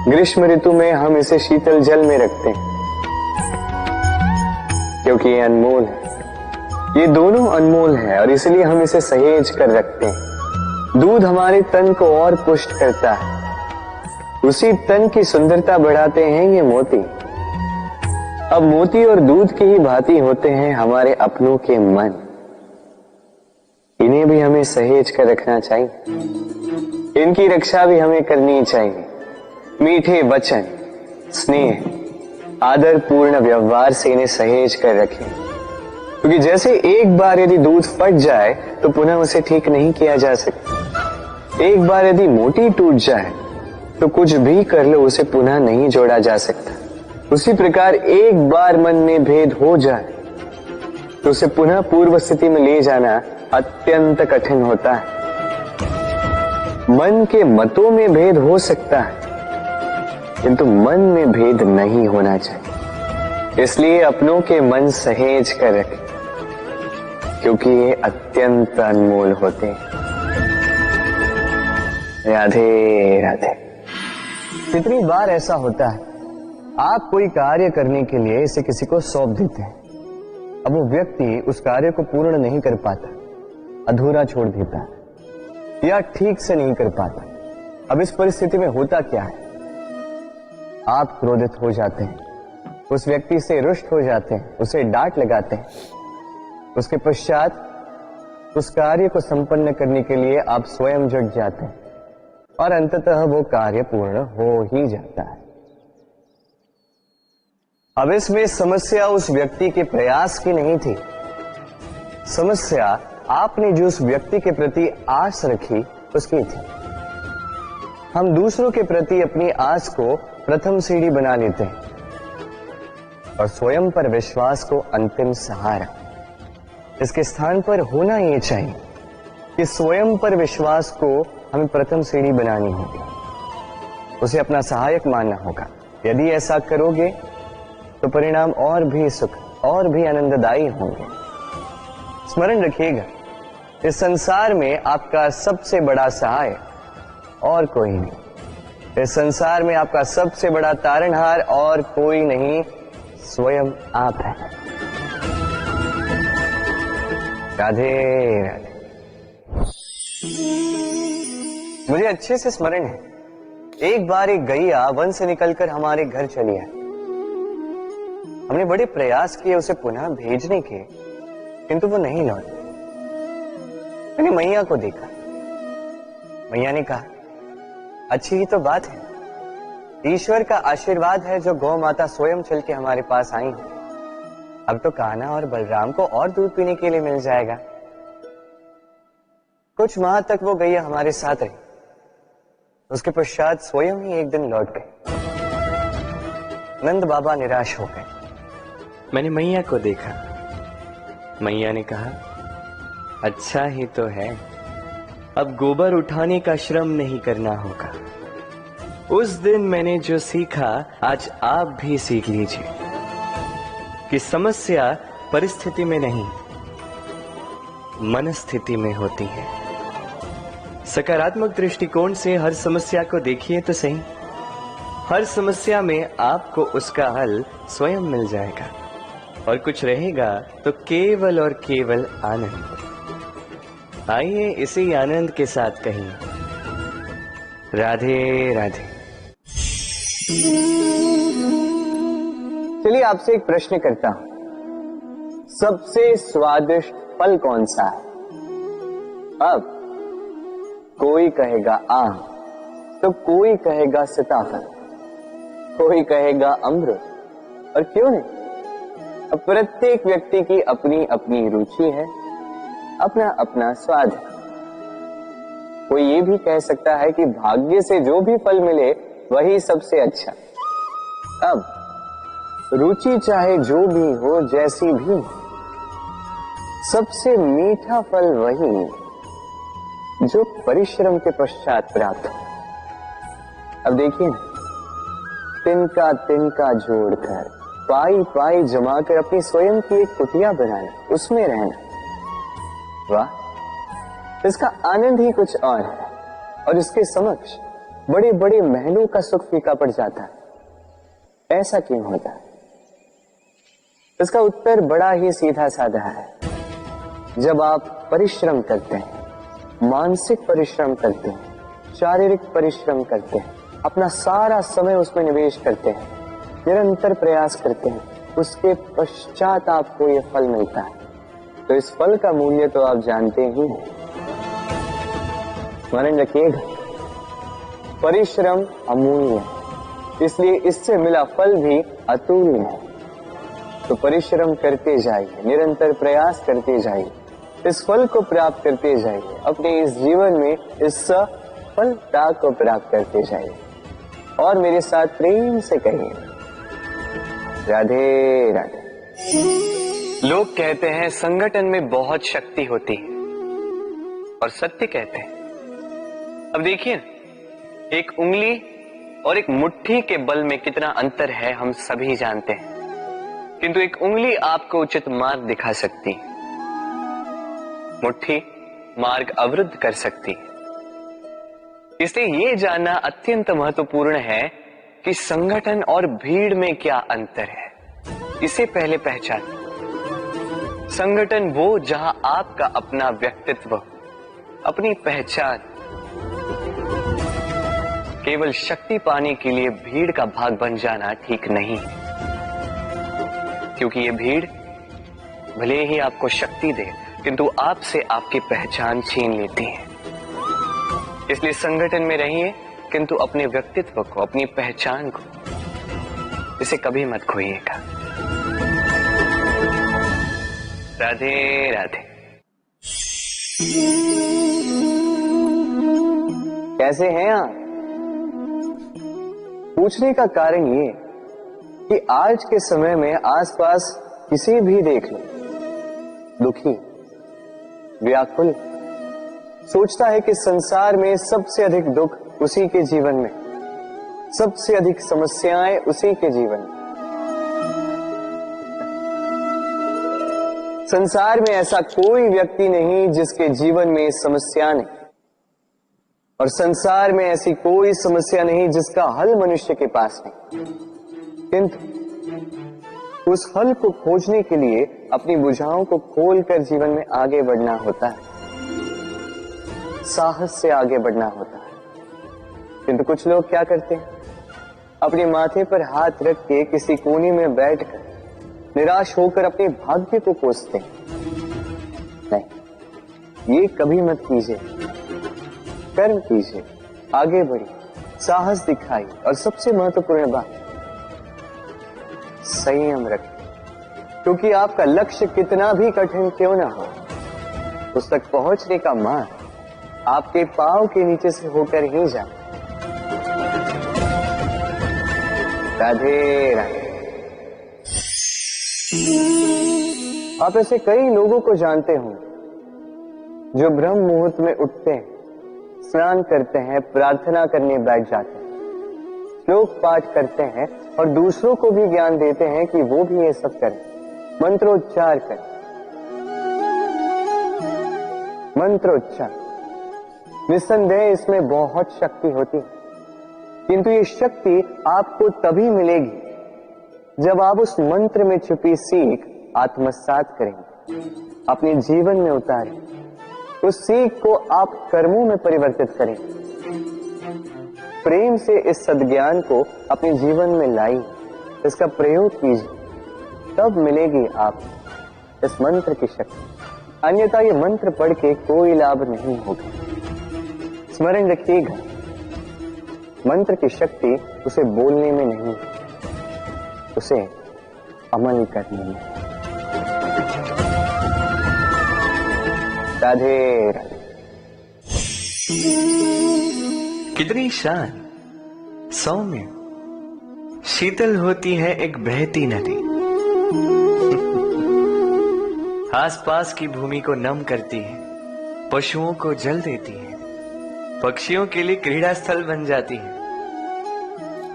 [SPEAKER 1] ग्रीष्म ऋतु में हम इसे शीतल जल में रखते हैं, क्योंकि ये अनमोल है। ये दोनों अनमोल है और इसलिए हम इसे सहेज कर रखते हैं। दूध हमारे तन को और पुष्ट करता है, उसी तन की सुंदरता बढ़ाते हैं ये मोती। अब मोती और दूध की ही भांति होते हैं हमारे अपनों के मन, इन्हें भी हमें सहेज कर रखना चाहिए, इनकी रक्षा भी हमें करनी चाहिए। मीठे वचन, स्नेह, आदर पूर्ण व्यवहार से इन्हें सहेज कर रखें, क्योंकि जैसे एक बार यदि दूध फट जाए तो पुनः उसे ठीक नहीं किया जा सकता। एक बार यदि मोती टूट जाए तो कुछ भी कर लो उसे पुनः नहीं जोड़ा जा सकता। उसी प्रकार एक बार मन में भेद हो जाए तो उसे पुनः पूर्व स्थिति में ले जाना अत्यंत कठिन होता है। मन के मतों में भेद हो सकता है किंतु मन में भेद नहीं होना चाहिए। इसलिए अपनों के मन सहेज कर रखें क्योंकि ये अत्यंत अनमोल होते हैं। राधे राधे। कितनी बार ऐसा होता है, आप कोई कार्य करने के लिए इसे किसी को सौंप देते हैं, अब वो व्यक्ति उस कार्य को पूर्ण नहीं कर पाता, अधूरा छोड़ देता है या ठीक से नहीं कर पाता। अब इस परिस्थिति में होता क्या है, आप क्रोधित हो जाते हैं, उस व्यक्ति से रुष्ट हो जाते हैं, उसे डांट लगाते हैं। उसके पश्चात उस कार्य को संपन्न करने के लिए आप स्वयं जुट जाते हैं और अंततः वो कार्य पूर्ण हो ही जाता है। अब इसमें समस्या उस व्यक्ति के प्रयास की नहीं थी, समस्या आपने जो उस व्यक्ति के प्रति आस रखी उसकी थी। हम दूसरों के प्रति अपनी आस को प्रथम सीढ़ी बना लेते हैं और स्वयं पर विश्वास को अंतिम सहारा। इसके स्थान पर होना यह चाहिए कि स्वयं पर विश्वास को हमें प्रथम सीढ़ी बनानी होगी, उसे अपना सहायक मानना होगा। यदि ऐसा करोगे तो परिणाम और भी सुख और भी आनंददायी होंगे। स्मरण रखिएगा, इस संसार में आपका सबसे बड़ा सहाय और कोई नहीं। इस संसार में आपका सबसे बड़ा तारणहार और कोई नहीं, स्वयं आप हैं। राधे राधे। मुझे अच्छे से स्मरण है, एक बार एक गैया वन से निकलकर हमारे घर चली आई। हमने बड़े प्रयास किए उसे पुनः भेजने के, किंतु वो नहीं लौटी। मैंने मैया को देखा, मैया ने कहा, अच्छी ही तो बात है, ईश्वर का आशीर्वाद है जो गौ माता स्वयं चल के हमारे पास आई है। अब तो कान्हा और बलराम को और दूध पीने के लिए मिल जाएगा। कुछ माह तक वो गैया हमारे साथ रही, उसके पश्चात स्वयं ही एक दिन लौट गए। नंद बाबा निराश हो गए। मैंने मैया को देखा, मैया ने कहा, अच्छा ही तो है, अब गोबर उठाने का श्रम नहीं करना होगा। उस दिन मैंने जो सीखा आज आप भी सीख लीजिए कि समस्या परिस्थिति में नहीं मनस्थिति में होती है। सकारात्मक दृष्टिकोण से हर समस्या को देखिए तो सही, हर समस्या में आपको उसका हल स्वयं मिल जाएगा और कुछ रहेगा तो केवल और केवल आनंद। आइए इसी आनंद के साथ कहें राधे राधे। चलिए आपसे एक प्रश्न करता हूं, सबसे स्वादिष्ट फल कौन सा है? अब कोई कहेगा आम, तो कोई कहेगा सीताफल, कोई कहेगा अमरूद, और क्यों नहीं? अब प्रत्येक व्यक्ति की अपनी अपनी रुचि है, अपना अपना स्वाद है। कोई ये भी कह सकता है कि भाग्य से जो भी फल मिले वही सबसे अच्छा। अब रुचि चाहे जो भी हो, जैसी भी हो, सबसे मीठा फल वही जो परिश्रम के पश्चात प्राप्त हो। अब देखिए, तिनका तिनका जोड़कर, पाई पाई जमाकर अपनी स्वयं की एक कुटिया बनाना, उसमें रहना, वाह, इसका आनंद ही कुछ और है। और इसके समक्ष बड़े बड़े महलों का सुख फीका पड़ जाता है। ऐसा क्यों होता है? इसका उत्तर बड़ा ही सीधा साधा है। जब आप परिश्रम करते हैं, मानसिक परिश्रम करते हैं, शारीरिक परिश्रम करते हैं, अपना सारा समय उसमें निवेश करते हैं, निरंतर प्रयास करते हैं, उसके पश्चात आपको यह फल मिलता है, तो इस फल का मूल्य तो आप जानते ही हैं। स्मरण रखिएगा, परिश्रम अमूल्य है, इसलिए इससे मिला फल भी अतुल्य है। तो परिश्रम करते जाइए, निरंतर प्रयास करते जाइए, इस फल को प्राप्त करते जाइए, अपने इस जीवन में इस सफलता को प्राप्त करते जाइए। और मेरे साथ प्रेम से कहिए, राधे राधे। लोग कहते हैं संगठन में बहुत शक्ति होती है, और सत्य कहते हैं। अब देखिए, एक उंगली और एक मुट्ठी के बल में कितना अंतर है हम सभी जानते हैं, किंतु एक उंगली आपको उचित मार्ग दिखा सकती है, मुट्ठी मार्ग अवरुद्ध कर सकती है। इसलिए यह जानना अत्यंत महत्वपूर्ण है कि संगठन और भीड़ में क्या अंतर है, इसे पहले पहचान। संगठन वो जहां आपका अपना व्यक्तित्व, अपनी पहचान, केवल शक्ति पाने के लिए भीड़ का भाग बन जाना ठीक नहीं, क्योंकि ये भीड़ भले ही आपको शक्ति दे, किंतु आपसे आपकी पहचान छीन लेती है। इसलिए संगठन में रहिए, किंतु अपने व्यक्तित्व को, अपनी पहचान को, इसे कभी मत खोइएगा। राधे राधे। कैसे हैं आप? पूछने का कारण ये कि आज के समय में आसपास किसी भी देख लो, दुखी, व्याकुल, सोचता है कि संसार में सबसे अधिक दुख उसी के जीवन में, सबसे अधिक समस्याएं उसी के जीवन में। संसार में ऐसा कोई व्यक्ति नहीं जिसके जीवन में समस्या नहीं, और संसार में ऐसी कोई समस्या नहीं जिसका हल मनुष्य के पास नहीं, किंतु उस हल को खोजने के लिए अपनी भुजाओं को खोलकर जीवन में आगे बढ़ना होता है, साहस से आगे बढ़ना होता है। किंतु कुछ लोग क्या करते हैं, अपने माथे पर हाथ रख के किसी कोने में बैठकर निराश होकर अपने भाग्य को कोसते हैं। नहीं, ये कभी मत कीजिए। कर्म कीजिए, आगे बढ़िए, साहस दिखाइए, और सबसे महत्वपूर्ण बात, संयम रखिए, क्योंकि आपका लक्ष्य कितना भी कठिन क्यों ना हो, उस तक पहुंचने का मार्ग आपके पांव के नीचे से होकर ही जाए। राधे राधे। आप ऐसे कई लोगों को जानते हो जो ब्रह्म मुहूर्त में उठते हैं, स्नान करते हैं, प्रार्थना करने बैठ जाते हैं, श्लोक पाठ करते हैं, और दूसरों को भी ज्ञान देते हैं कि वो भी ये सब करें, मंत्रोच्चार करें। मंत्रोच्चार, निस्संदेह इसमें बहुत शक्ति होती है, किंतु ये शक्ति आपको तभी मिलेगी जब आप उस मंत्र में छुपी सीख आत्मसात करेंगे, अपने जीवन में उतारें, उस सीख को आप कर्मों में परिवर्तित करें, प्रेम से इस सद्ज्ञान को अपने जीवन में लाइए, इसका प्रयोग कीजिए, तब मिलेगी आप इस मंत्र की शक्ति। अन्यथा ये मंत्र पढ़ के कोई लाभ नहीं होगा। स्मरण रखिएगा, मंत्र की शक्ति उसे बोलने में नहीं, उसे अमल करने में। राधे राधे।
[SPEAKER 3] कितनी शांत, सौम्य, शीतल होती है एक बहती नदी। आसपास की भूमि को नम करती है, पशुओं को जल देती है, पक्षियों के लिए क्रीड़ा स्थल बन जाती है,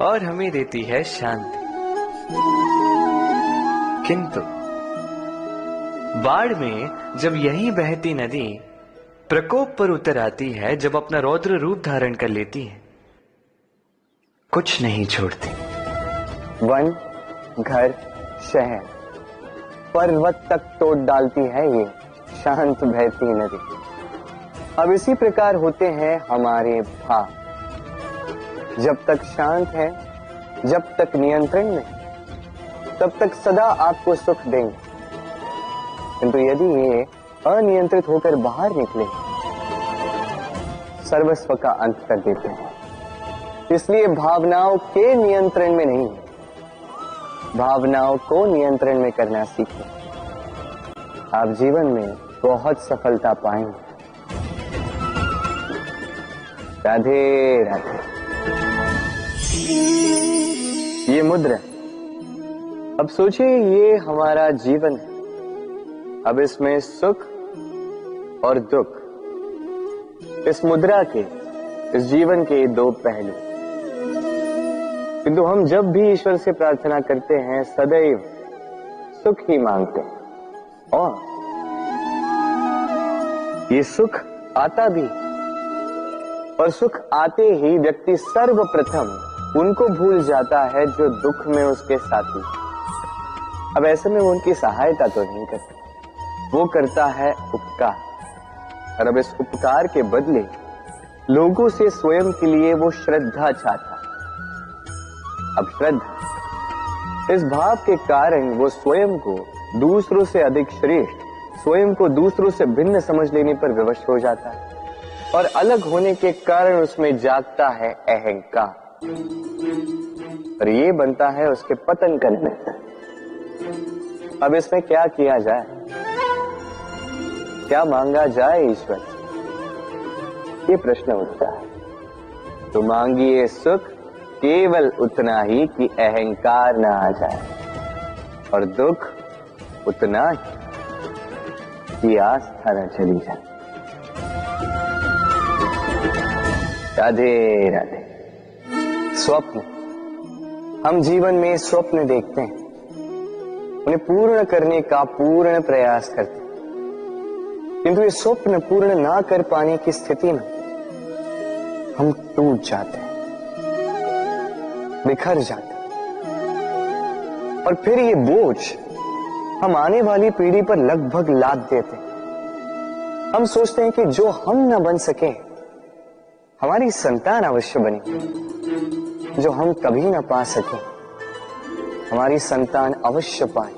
[SPEAKER 3] और हमें देती है शांति। किंतु बाढ़ में जब यही बहती नदी प्रकोप पर उतर आती है, जब अपना रौद्र रूप धारण कर लेती है, कुछ नहीं छोड़ती।
[SPEAKER 1] वन, घर, शहर, पर्वत तक तोड़ डालती है ये शांत बहती नदी। अब इसी प्रकार होते हैं हमारे भाव। जब तक शांत है, जब तक नियंत्रण में, तब तक सदा आपको सुख देंगे, किंतु यदि ये अनियंत्रित होकर बाहर निकले, सर्वस्व का अंत कर देते हैं। इसलिए भावनाओं के नियंत्रण में नहीं, भावनाओं को नियंत्रण में करना सीखें। आप जीवन में बहुत सफलता पाएंगे। राधे राधे। ये मुद्रा, अब सोचिए ये हमारा जीवन है। अब इसमें सुख और दुख, इस मुद्रा के, इस जीवन के दो पहलू। किंतु हम जब भी ईश्वर से प्रार्थना करते हैं सदैव सुख ही मांगते हैं, और ये सुख आता भी, और सुख आते ही व्यक्ति सर्वप्रथम उनको भूल जाता है जो दुख में उसके साथी। अब ऐसे में वो उनकी सहायता तो नहीं करता, वो करता है उपकार। और अब इस उपकार के बदले लोगों से स्वयं के लिए वो श्रद्धा चाहता है। अब श्रद्धा, इस भाव के कारण वो स्वयं को दूसरों से अधिक श्रेष्ठ, स्वयं को दूसरों से भिन्न समझ लेने पर विवश हो जाता है, और अलग होने के कारण उसमें जागता है अहंकार, और ये बनता है उसके पतन का निमित्त। अब इसमें क्या किया जाए, क्या मांगा जाए ईश्वर से, ये प्रश्न उठता है। तो मांगिए सुख केवल उतना ही कि अहंकार ना आ जाए, और दुख उतना ही कि आस्था न चली जाए। राधे राधे। स्वप्न, हम जीवन में स्वप्न देखते हैं, उन्हें पूर्ण करने का पूर्ण प्रयास करते हैं, किंतु ये स्वप्न पूर्ण ना कर पाने की स्थिति में हम टूट जाते हैं, बिखर जाते हैं, और फिर ये बोझ हम आने वाली पीढ़ी पर लगभग लाद देते हैं। हम सोचते हैं कि जो हम न बन सके हमारी संतान अवश्य बने, जो हम कभी न पा सके हमारी संतान अवश्य पाए।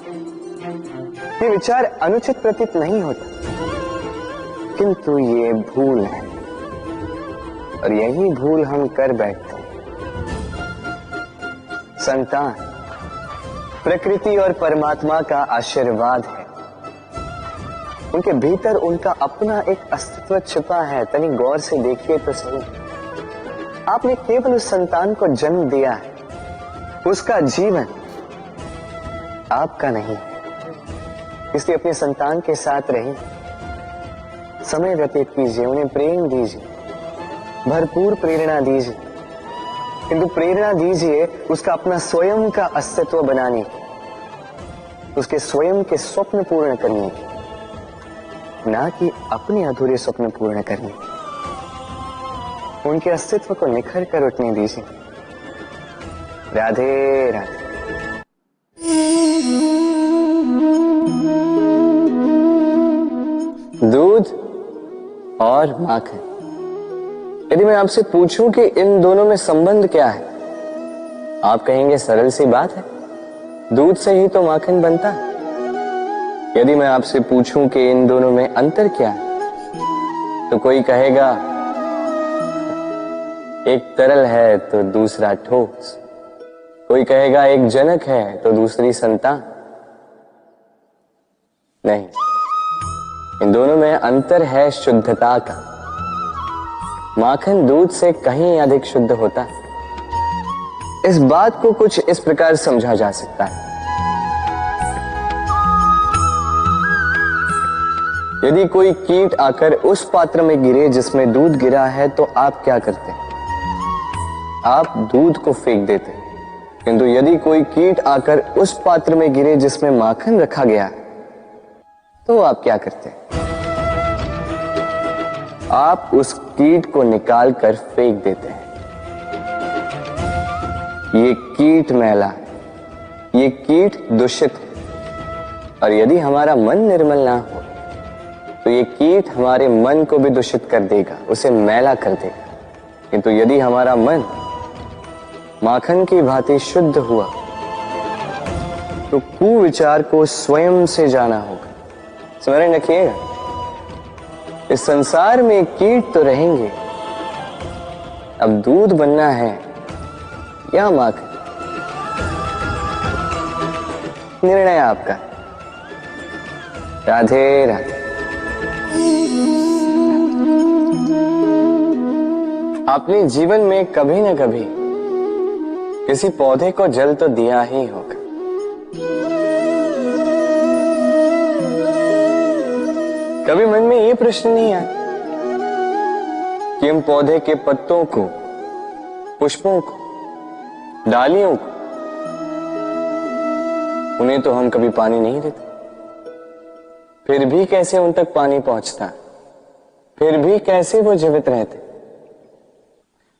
[SPEAKER 1] ये विचार अनुचित प्रतीत नहीं होता, किंतु ये भूल है, और यही भूल हम कर बैठते हैं। संतान प्रकृति और परमात्मा का आशीर्वाद है, उनके भीतर उनका अपना एक अस्तित्व छिपा है। तनी गौर से देखिए तो सही, आपने केवल उस संतान को जन्म दिया है, उसका जीवन आपका नहीं, इसलिए अपने संतान के साथ रहिए, समय व्यतीत कीजिए, उन्हें प्रेम दीजिए, भरपूर प्रेरणा दीजिए, किंतु प्रेरणा दीजिए उसका अपना स्वयं का अस्तित्व बनाने की, उसके स्वयं के स्वप्न पूर्ण करने की, ना कि अपने अधूरे स्वप्न पूर्ण करने की। उनके अस्तित्व को निखर कर उठने दीजिए। राधे राधे। दूध और माखन, यदि मैं आपसे पूछूं कि इन दोनों में संबंध क्या है, आप कहेंगे सरल सी बात है, दूध से ही तो माखन बनता है। यदि मैं आपसे पूछूं कि इन दोनों में अंतर क्या है, तो कोई कहेगा एक तरल है तो दूसरा ठोस, कोई कहेगा एक जनक है तो दूसरी संतान। नहीं, इन दोनों में अंतर है शुद्धता का। माखन दूध से कहीं अधिक शुद्ध होता है। इस बात को कुछ इस प्रकार समझा जा सकता है, यदि कोई कीट आकर उस पात्र में गिरे जिसमें दूध गिरा है, तो आप क्या करते हैं? आप दूध को फेंक देते हैं। किंतु यदि कोई कीट आकर उस पात्र में गिरे जिसमें माखन रखा गया है, तो आप क्या करते हैं? आप उस कीट को निकाल कर फेंक देते हैं। ये कीट मैला है, ये कीट दूषित है, और यदि हमारा मन निर्मल ना हो तो ये कीट हमारे मन को भी दूषित कर देगा, उसे मैला कर देगा। किंतु यदि हमारा मन माखन की भांति शुद्ध हुआ, तो कुविचार को स्वयं से जाना होगा। स्मरण रखिएगा, इस संसार में कीट तो रहेंगे, अब दूध बनना है या माखन। निर्णय आपका। राधे राधे। आपने जीवन में कभी न कभी किसी पौधे को जल तो दिया ही होगा। कभी मन में ये प्रश्न नहीं आया कि हम पौधे के पत्तों को, पुष्पों को, डालियों को, उन्हें तो हम कभी पानी नहीं देते, फिर भी कैसे उन तक पानी पहुंचता, फिर भी कैसे वो जीवित रहते।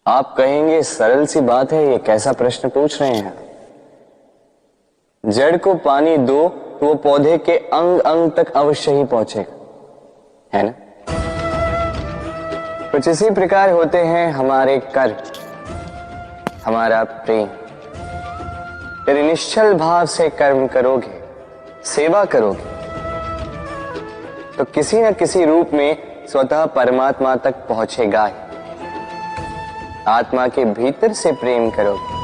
[SPEAKER 1] आप कहेंगे सरल सी बात है, ये कैसा प्रश्न पूछ रहे हैं। जड़ को पानी दो तो वो पौधे के अंग अंग तक अवश्य ही पहुंचेगा, है ना। कुछ इसी प्रकार होते हैं हमारे कर्म, हमारा प्रेम। यदि निश्चल भाव से कर्म करोगे, सेवा करोगे, तो किसी न किसी रूप में स्वतः परमात्मा तक पहुंचेगा ही। आत्मा के भीतर से प्रेम करोगे,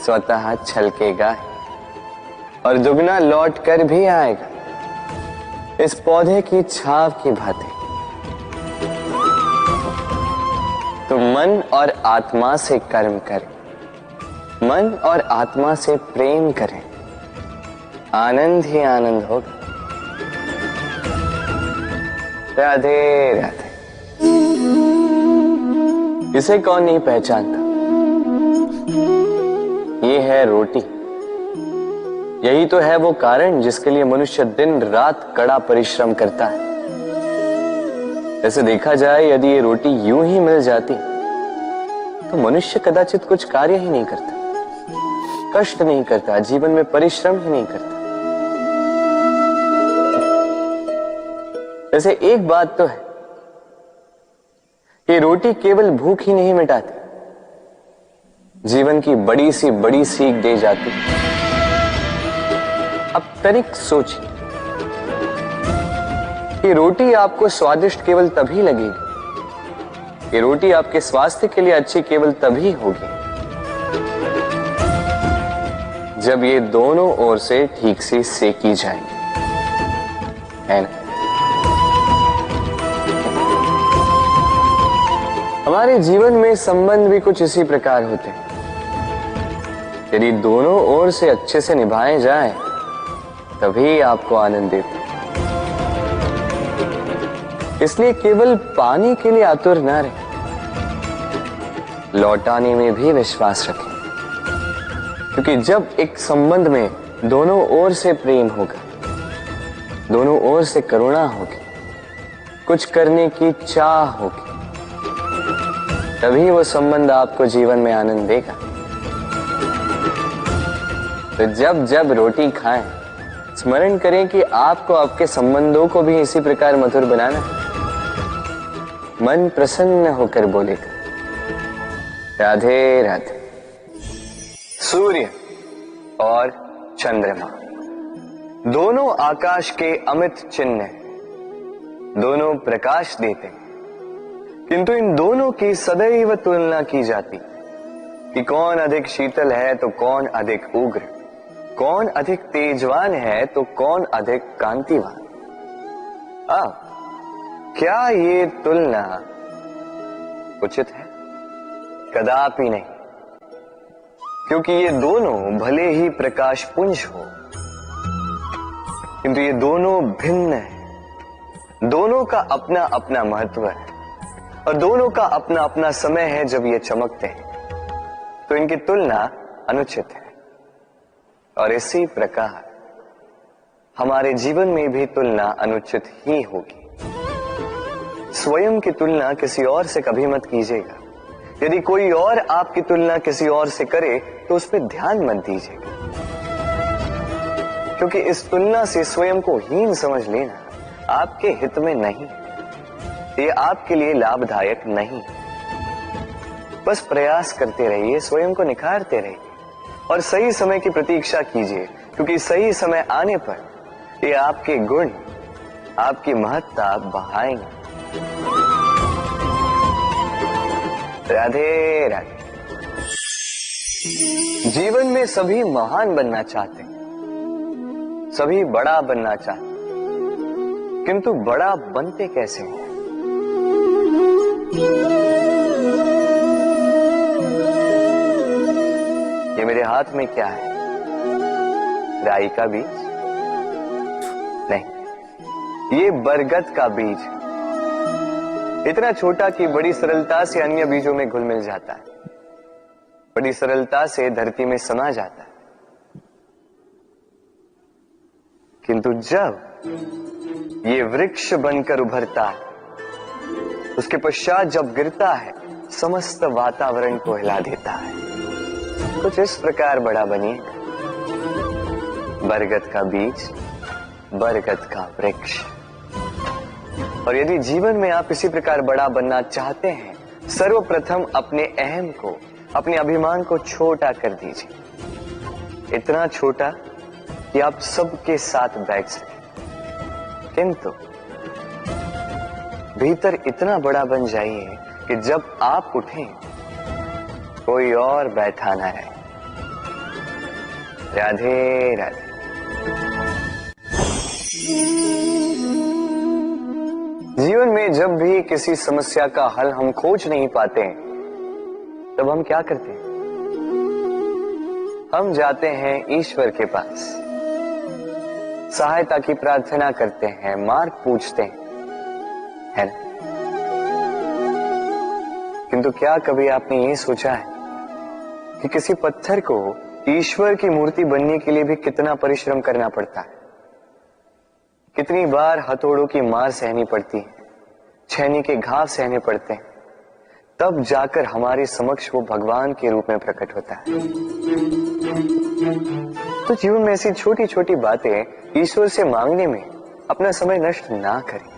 [SPEAKER 1] स्वतः छलकेगा ही और दुगना लौट कर भी आएगा, इस पौधे की छाव की भांति। तो मन और आत्मा से कर्म करें, मन और आत्मा से प्रेम करें, आनंद ही आनंद होगा। राधे राधे। इसे कौन नहीं पहचानता, ये है रोटी। यही तो है वो कारण जिसके लिए मनुष्य दिन रात कड़ा परिश्रम करता है। ऐसे देखा जाए, यदि ये रोटी यूं ही मिल जाती तो मनुष्य कदाचित कुछ कार्य ही नहीं करता, कष्ट नहीं करता, जीवन में परिश्रम ही नहीं करता। वैसे एक बात तो है, ये रोटी केवल भूख ही नहीं मिटाती, जीवन की बड़ी सी बड़ी सीख दे जाती। अब तनिक सोचिए, ये रोटी आपको स्वादिष्ट केवल तभी लगेगी, ये रोटी आपके स्वास्थ्य के लिए अच्छी केवल तभी होगी जब ये दोनों ओर से ठीक से सेकी जाएगी, है ना। हमारे जीवन में संबंध भी कुछ इसी प्रकार होते हैं। यदि दोनों ओर से अच्छे से निभाए जाए तभी आपको आनंद देते। इसलिए केवल पानी के लिए आतुर न रहे, लौटाने में भी विश्वास रखें। क्योंकि जब एक संबंध में दोनों ओर से प्रेम होगा, दोनों ओर से करुणा होगी, कुछ करने की चाह होगी, तभी वो संबंध आपको जीवन में आनंद देगा। तो जब जब रोटी खाएं, स्मरण करें कि आपको आपके संबंधों को भी इसी प्रकार मधुर बनाना है। मन प्रसन्न होकर बोलेगा, राधे राधे। सूर्य और चंद्रमा दोनों आकाश के अमित चिन्ह हैं, दोनों प्रकाश देते हैं, किंतु इन दोनों की सदैव तुलना की जाती कि कौन अधिक शीतल है तो कौन अधिक उग्र, कौन अधिक तेजवान है तो कौन अधिक कांतिवान। अब क्या ये तुलना उचित है? कदापि नहीं, क्योंकि ये दोनों भले ही प्रकाश पुंज हो, किंतु ये दोनों भिन्न है। दोनों का अपना अपना महत्व है और दोनों का अपना अपना समय है जब ये चमकते हैं, तो इनकी तुलना अनुचित है। और इसी प्रकार हमारे जीवन में भी तुलना अनुचित ही होगी। स्वयं की तुलना किसी और से कभी मत कीजिएगा। यदि कोई और आपकी तुलना किसी और से करे तो उस पर ध्यान मत दीजिएगा, क्योंकि इस तुलना से स्वयं को हीन समझ लेना आपके हित में नहीं, ये आपके लिए लाभदायक नहीं। बस प्रयास करते रहिए, स्वयं को निखारते रहिए और सही समय की प्रतीक्षा कीजिए, क्योंकि सही समय आने पर ये आपके गुण, आपकी महत्ता बढ़ाएंगे। राधे राधे। जीवन में सभी महान बनना चाहते हैं, सभी बड़ा बनना चाहते, किंतु बड़ा बनते कैसे हैं? ये मेरे हाथ में क्या है? राई का बीज? नहीं, ये बरगद का बीज, इतना छोटा कि बड़ी सरलता से अन्य बीजों में घुल मिल जाता है, बड़ी सरलता से धरती में समा जाता है। किंतु जब ये वृक्ष बनकर उभरता है, उसके पश्चात जब गिरता है, समस्त वातावरण को हिला देता है। कुछ इस प्रकार बड़ा बनिएगा, बरगद का बीज, बरगद का वृक्ष। और यदि जीवन में आप इसी प्रकार बड़ा बनना चाहते हैं, सर्वप्रथम अपने अहम को, अपने अभिमान को छोटा कर दीजिए, इतना छोटा कि आप सबके साथ बैठ सकें, किंतु भीतर इतना बड़ा बन जाइए कि जब आप उठें कोई और बैठा ना रहे। राधे राधे। जीवन में जब भी किसी समस्या का हल हम खोज नहीं पाते, तब हम क्या करते हैं? हम जाते हैं ईश्वर के पास, सहायता की प्रार्थना करते हैं, मार्ग पूछते हैं, है ना? किंतु क्या कभी आपने ये सोचा है कि किसी पत्थर को ईश्वर की मूर्ति बनने के लिए भी कितना परिश्रम करना पड़ता है? कितनी बार हथौड़ों की मार सहनी पड़ती है, छेनी के घाव सहने पड़ते हैं, तब जाकर हमारे समक्ष वो भगवान के रूप में प्रकट होता है। तो जीवन में ऐसी छोटी छोटी बातें ईश्वर से मांगने में अपना समय नष्ट ना करें।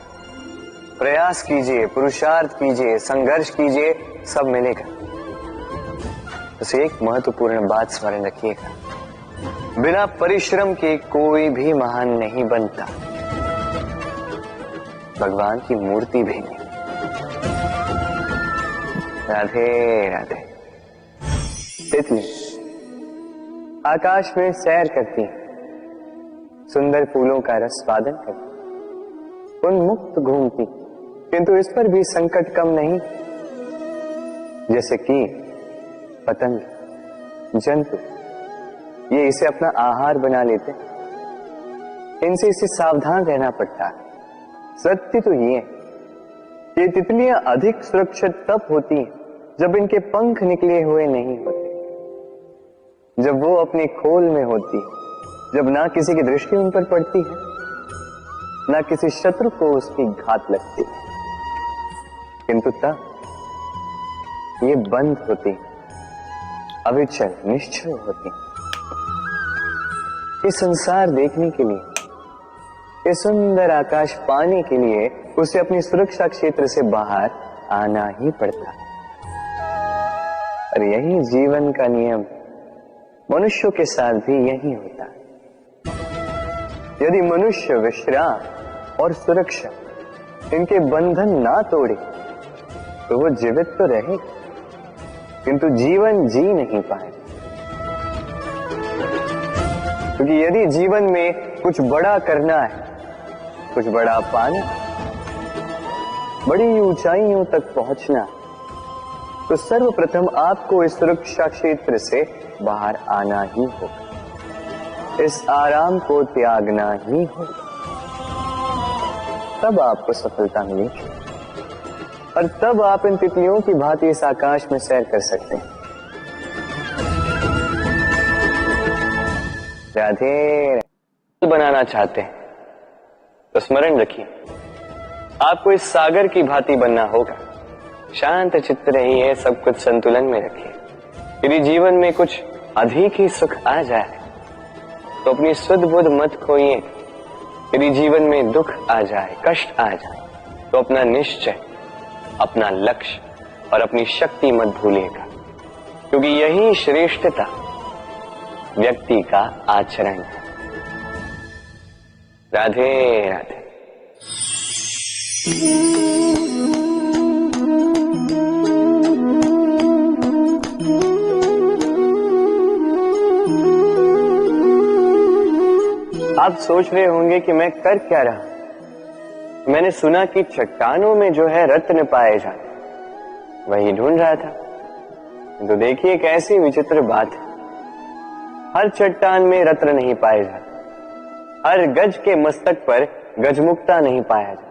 [SPEAKER 1] प्रयास कीजिए, पुरुषार्थ कीजिए, संघर्ष कीजिए, सब मिलेगा। बस एक महत्वपूर्ण बात स्मरण रखिएगा, बिना परिश्रम के कोई भी महान नहीं बनता, भगवान की मूर्ति भी नहीं। राधे राधे। तितली आकाश में सैर करती, सुंदर फूलों का रस वादन करती, उन्मुक्त घूमती, किंतु इस पर भी संकट कम नहीं। जैसे कि पतंग, जंतु, ये इसे अपना आहार बना लेते, इनसे इसे सावधान रहना पड़ता है। सत्य तो ये तितलियां अधिक सुरक्षित तब होती हैं जब इनके पंख निकले हुए नहीं होते, जब वो अपने खोल में होती है, जब ना किसी की दृष्टि उन पर पड़ती है, ना किसी शत्रु को उसकी घात लगती है, किंतु तब ये बंद होती, अविचल निश्चल होती। ये संसार देखने के लिए, ये सुंदर आकाश पाने के लिए उसे अपनी सुरक्षा क्षेत्र से बाहर आना ही पड़ता है। और यही जीवन का नियम मनुष्यों के साथ भी यही होता है। यदि मनुष्य विश्राम और सुरक्षा, इनके बंधन ना तोड़े, तो वो जीवित तो रहे, किंतु जीवन जी नहीं पाए। क्योंकि यदि जीवन में कुछ बड़ा करना है, कुछ बड़ा पाना, बड़ी ऊंचाइयों तक पहुंचना, तो सर्वप्रथम आपको इस सुरक्षा क्षेत्र से बाहर आना ही होगा, इस आराम को त्यागना ही होगा। तब आपको सफलता मिलेगी और तब आप इन तितलियों की भांति इस आकाश में सैर कर सकते हैं। राधे बनाना चाहते हैं तो स्मरण रखिए, आपको इस सागर की भांति बनना होगा। शांत चित्त रहिए, सब कुछ संतुलन में रखिए। यदि जीवन में कुछ अधिक ही सुख आ जाए तो अपनी सुध बुध मत खोइए। यदि जीवन में दुख आ जाए, कष्ट आ जाए, तो अपना निश्चय, अपना लक्ष्य और अपनी शक्ति मत भूलिएगा, क्योंकि यही श्रेष्ठता व्यक्ति का आचरण है। राधे राधे। आप सोच रहे होंगे कि मैं कर क्या रहा। मैंने सुना कि चट्टानों में जो है रत्न पाए जाते, वही ढूंढ रहा था। तो देखिए कैसी विचित्र बात है, हर चट्टान में रत्न नहीं पाए जाते, हर गज के मस्तक पर गजमुक्ता नहीं पाया जाता,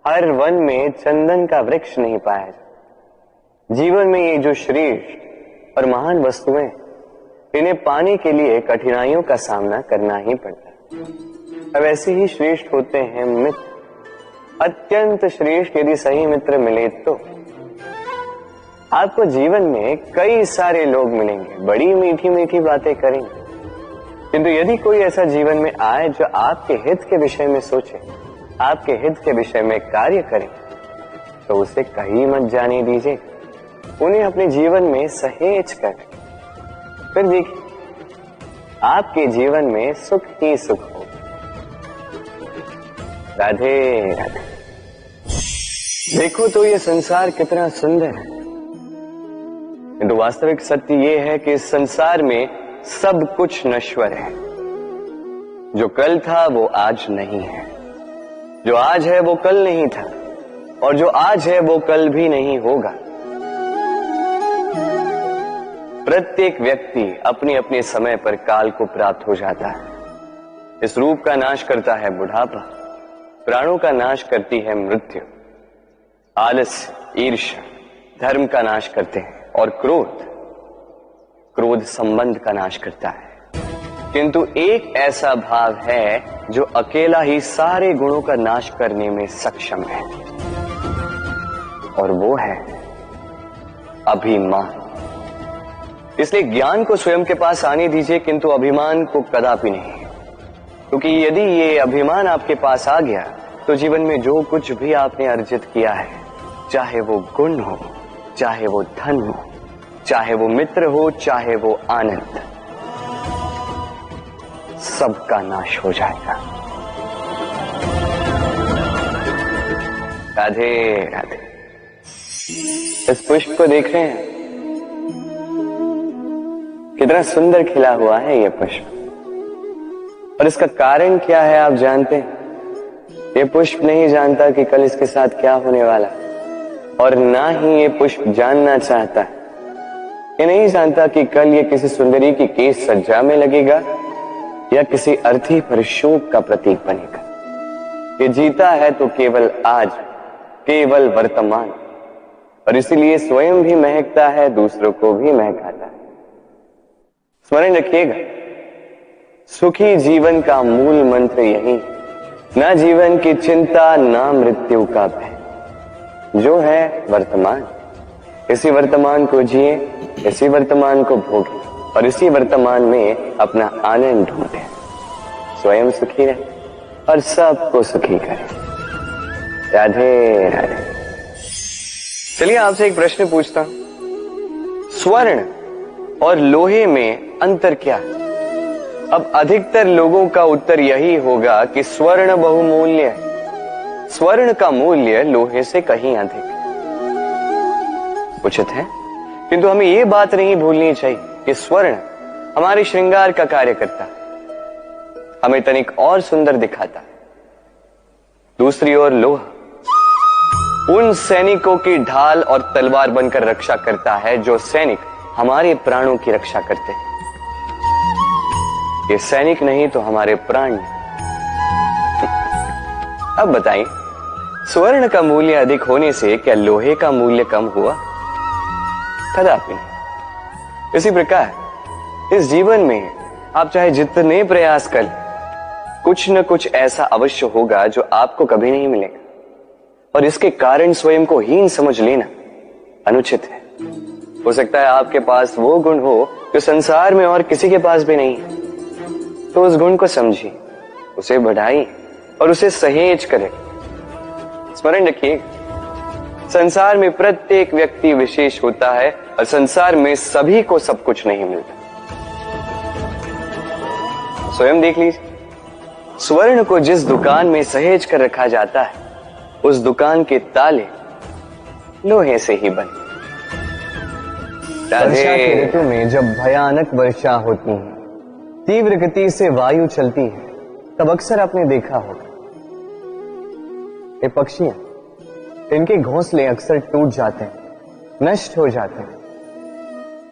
[SPEAKER 1] हर वन में चंदन का वृक्ष नहीं पाया जाता। जीवन में ये जो श्रेष्ठ और महान वस्तुएं, इन्हें पाने के लिए कठिनाइयों का सामना करना ही पड़ता है। अब ऐसे ही श्रेष्ठ होते हैं मित्र, अत्यंत श्रेष्ठ यदि सही मित्र मिले तो। आपको जीवन में कई सारे लोग मिलेंगे, बड़ी मीठी मीठी बातें करेंगे, किंतु यदि कोई ऐसा जीवन में आए जो आपके हित के विषय में सोचे, आपके हित के विषय में कार्य करे, तो उसे कहीं मत जाने दीजिए, उन्हें अपने जीवन में सहेज कर, फिर देखिए आपके जीवन में सुख ही सुख हो। राधे राधे। देखो तो ये संसार कितना सुंदर है, किंतु वास्तविक सत्य ये है कि इस संसार में सब कुछ नश्वर है। जो कल था वो आज नहीं है, जो आज है वो कल नहीं था, और जो आज है वो कल भी नहीं होगा। प्रत्येक व्यक्ति अपने अपने समय पर काल को प्राप्त हो जाता है। इस रूप का नाश करता है बुढ़ापा, प्राणों का नाश करती है मृत्यु, आलस्य, ईर्ष्या धर्म का नाश करते हैं, और क्रोध संबंध का नाश करता है। किंतु एक ऐसा भाव है जो अकेला ही सारे गुणों का नाश करने में सक्षम है, और वो है अभिमान। इसलिए ज्ञान को स्वयं के पास आने दीजिए, किंतु अभिमान को कदापि नहीं, क्योंकि यदि ये अभिमान आपके पास आ गया तो जीवन में जो कुछ भी आपने अर्जित किया है, चाहे वो गुण हो, चाहे वो धन हो, चाहे वो मित्र हो, चाहे वो आनंद, सबका नाश हो जाएगा। राधे राधे। इस पुष्प को देख रहे हैं, कितना सुंदर खिला हुआ है ये पुष्प, और इसका कारण क्या है आप जानते हैं? ये पुष्प नहीं जानता कि कल इसके साथ क्या होने वाला, और ना ही ये पुष्प जानना चाहता है। ये नहीं जानता कि कल ये किसी सुंदरी की केश सज्जा में लगेगा या किसी अर्थी पर शोक का प्रतीक बनेगा। ये जीता है तो केवल आज, केवल वर्तमान, और इसीलिए स्वयं भी महकता है, दूसरों को भी महकाता है। स्मरण रखिएगा, सुखी जीवन का मूल मंत्र यही, ना जीवन की चिंता, ना मृत्यु का भय, जो है वर्तमान। इसी वर्तमान को जिए, इसी वर्तमान को भोगे, और इसी वर्तमान में अपना आनंद ढूंढे। स्वयं सुखी रहे और सबको सुखी करे। राधे राधे। चलिए आपसे एक प्रश्न पूछता हूं, स्वर्ण और लोहे में अंतर क्या है? अब अधिकतर लोगों का उत्तर यही होगा कि स्वर्ण बहुमूल्य है, स्वर्ण का मूल्य लोहे से कहीं अधिक है। उचित है, किंतु हमें यह बात नहीं भूलनी चाहिए कि स्वर्ण हमारे श्रृंगार का कार्य करता है, हमें तनिक और सुंदर दिखाता है। दूसरी ओर लोहा उन सैनिकों की ढाल और तलवार बनकर रक्षा करता है जो सैनिक हमारे प्राणों की रक्षा करते हैं। ये सैनिक नहीं तो हमारे प्राण। अब बताइए, स्वर्ण का मूल्य अधिक होने से क्या लोहे का मूल्य कम हुआ? कदापि नहीं। इसी प्रकार इस जीवन में आप चाहे जितने प्रयास कर लें, कुछ न कुछ ऐसा अवश्य होगा जो आपको कभी नहीं मिलेगा, और इसके कारण स्वयं को हीन समझ लेना अनुचित है। हो सकता है आपके पास वो गुण हो जो संसार में और किसी के पास भी नहीं है, तो उस गुण को समझिए, उसे बढ़ाइए और उसे सहेज करें। स्मरण रखिए, संसार में प्रत्येक व्यक्ति विशेष होता है, और संसार में सभी को सब कुछ नहीं मिलता। स्वयं देख लीजिए, स्वर्ण को जिस दुकान में सहेज कर रखा जाता है, उस दुकान के ताले लोहे से ही बने। वर्षा के ऋतु में जब भयानक वर्षा होती है, तीव्र गति से वायु चलती है, तब अक्सर आपने देखा होगा ये पक्षियां, इनके घोंसले अक्सर टूट जाते हैं, नष्ट हो जाते हैं।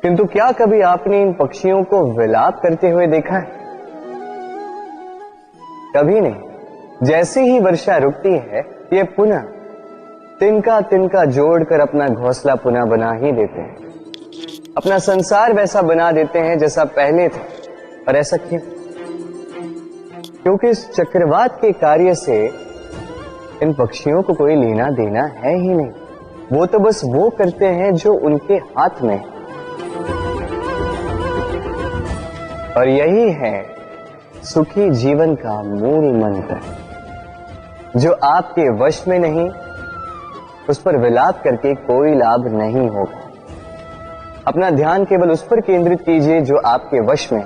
[SPEAKER 1] किंतु क्या कभी आपने इन पक्षियों को विलाप करते हुए देखा है? कभी नहीं। जैसे ही वर्षा रुकती है, ये पुनः तिनका तिनका जोड़कर अपना घोंसला पुनः बना ही देते हैं, अपना संसार वैसा बना देते हैं जैसा पहले था। और ऐसा क्यों? क्योंकि इस चक्रवात के कार्य से इन पक्षियों को कोई लेना देना है ही नहीं। वो तो बस वो करते हैं जो उनके हाथ में है। और यही है सुखी जीवन का मूल मंत्र। जो आपके वश में नहीं, उस पर विलाप करके कोई लाभ नहीं होगा। अपना ध्यान केवल उस पर केंद्रित कीजिए जो आपके वश में।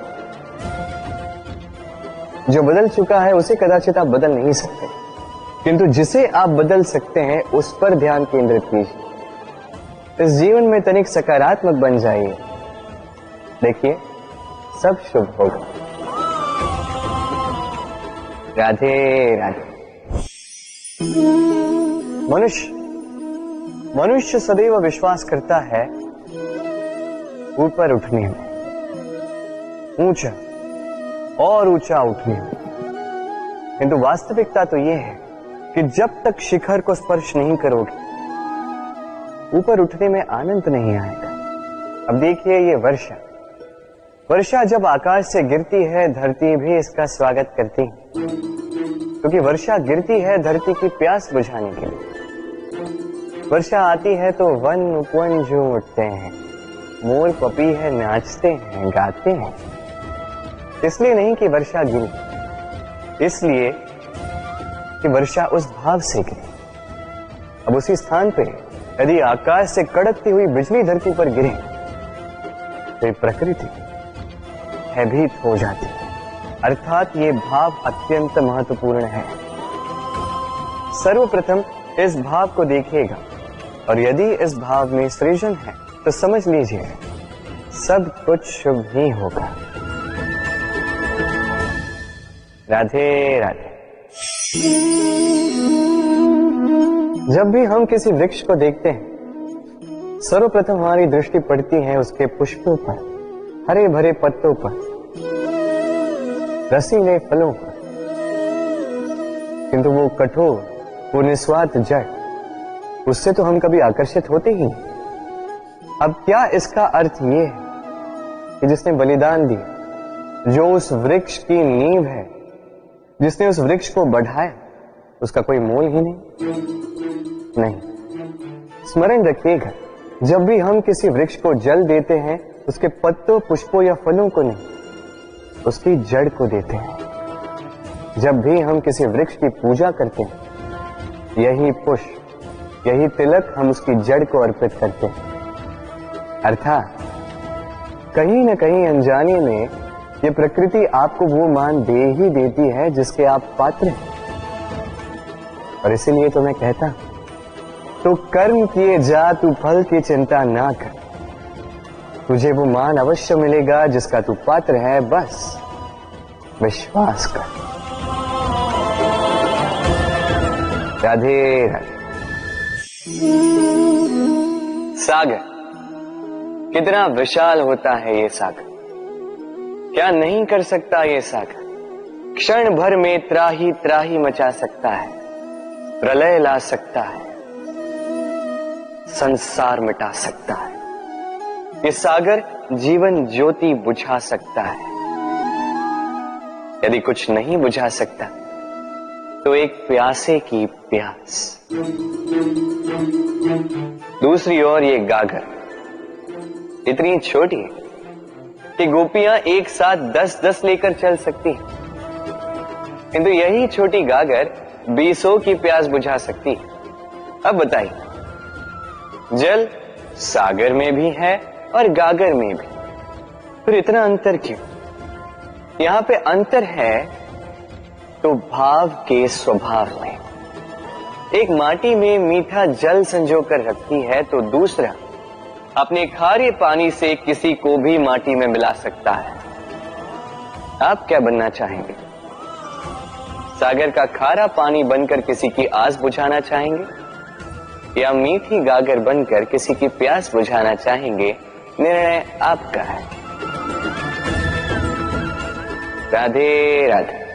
[SPEAKER 1] जो बदल चुका है उसे कदाचित आप बदल नहीं सकते, किंतु जिसे आप बदल सकते हैं उस पर ध्यान केंद्रित कीजिए। इस जीवन में तनिक सकारात्मक बन जाइए, देखिए सब शुभ होगा। राधे राधे। मनुष्य सदैव विश्वास करता है ऊपर उठने में, ऊंचा और ऊंचा उठने में। किंतु वास्तविकता तो यह है कि जब तक शिखर को स्पर्श नहीं करोगे, ऊपर उठने में आनंद नहीं आएगा। अब देखिए ये वर्षा जब आकाश से गिरती है, धरती भी इसका स्वागत करती है, क्योंकि वर्षा गिरती है धरती की प्यास बुझाने के लिए। वर्षा आती है तो वन उपवन झूम उठते हैं, मोर पपी है नाचते हैं, गाते हैं। इसलिए नहीं कि वर्षा गिरी, इसलिए कि वर्षा उस भाव से गिरी। अब उसी स्थान पे यदि आकाश से कड़कती हुई बिजली धरती पर गिरे तो प्रकृति भयभीत हो जाती है। अर्थात ये भाव अत्यंत महत्वपूर्ण है। सर्वप्रथम इस भाव को देखिएगा, और यदि इस भाव में सृजन है तो समझ लीजिए सब कुछ शुभ ही होगा। राधे राधे। जब भी हम किसी वृक्ष को देखते हैं, सर्वप्रथम हमारी दृष्टि पड़ती है उसके पुष्पों पर, हरे भरे पत्तों पर, रसीले फलों पर। किंतु वो कठोर, वो निस्वार्थ जड़, उससे तो हम कभी आकर्षित होते ही नहीं। अब क्या इसका अर्थ ये है कि जिसने बलिदान दिया, जो उस वृक्ष की नींव है, जिसने उस वृक्ष को बढ़ाया, उसका कोई मोल ही नहीं। स्मरण रखिएगा, जब भी हम किसी वृक्ष को जल देते हैं, उसके पत्तों, पुष्पों या फलों को नहीं, उसकी जड़ को देते हैं। जब भी हम किसी वृक्ष की पूजा करते हैं, यही पुष्प, यही तिलक हम उसकी जड़ को अर्पित करते हैं। अर्थात कहीं न कहीं अनजाने में ये प्रकृति आपको वो मान दे ही देती है जिसके आप पात्र हैं। और इसीलिए तो मैं कहता हूं, तो कर्म किए जा, तू फल की चिंता ना कर। तुझे वो मान अवश्य मिलेगा जिसका तू पात्र है, बस विश्वास कर। राधे राधे। सागर कितना विशाल होता है ये सागर, क्या नहीं कर सकता ये सागर। क्षण भर में त्राही त्राही मचा सकता है, प्रलय ला सकता है, संसार मिटा सकता है। ये सागर जीवन ज्योति बुझा सकता है। यदि कुछ नहीं बुझा सकता तो एक प्यासे की प्यास। दूसरी ओर ये गागर इतनी छोटी है कि गोपियां एक साथ 10-10 लेकर चल सकती हैं, किंतु यही छोटी गागर 20 की प्यास बुझा सकती है। अब बताइए, जल सागर में भी है और गागर में भी, फिर इतना अंतर क्यों? यहां पे अंतर है तो भाव के स्वभाव में। एक माटी में मीठा जल संजो कर रखती है, तो दूसरा अपने खारे पानी से किसी को भी माटी में मिला सकता है। आप क्या बनना चाहेंगे? सागर का खारा पानी बनकर किसी की आस बुझाना चाहेंगे या मीठी गागर बनकर किसी की प्यास बुझाना चाहेंगे, निर्णय आपका है। राधे राधे।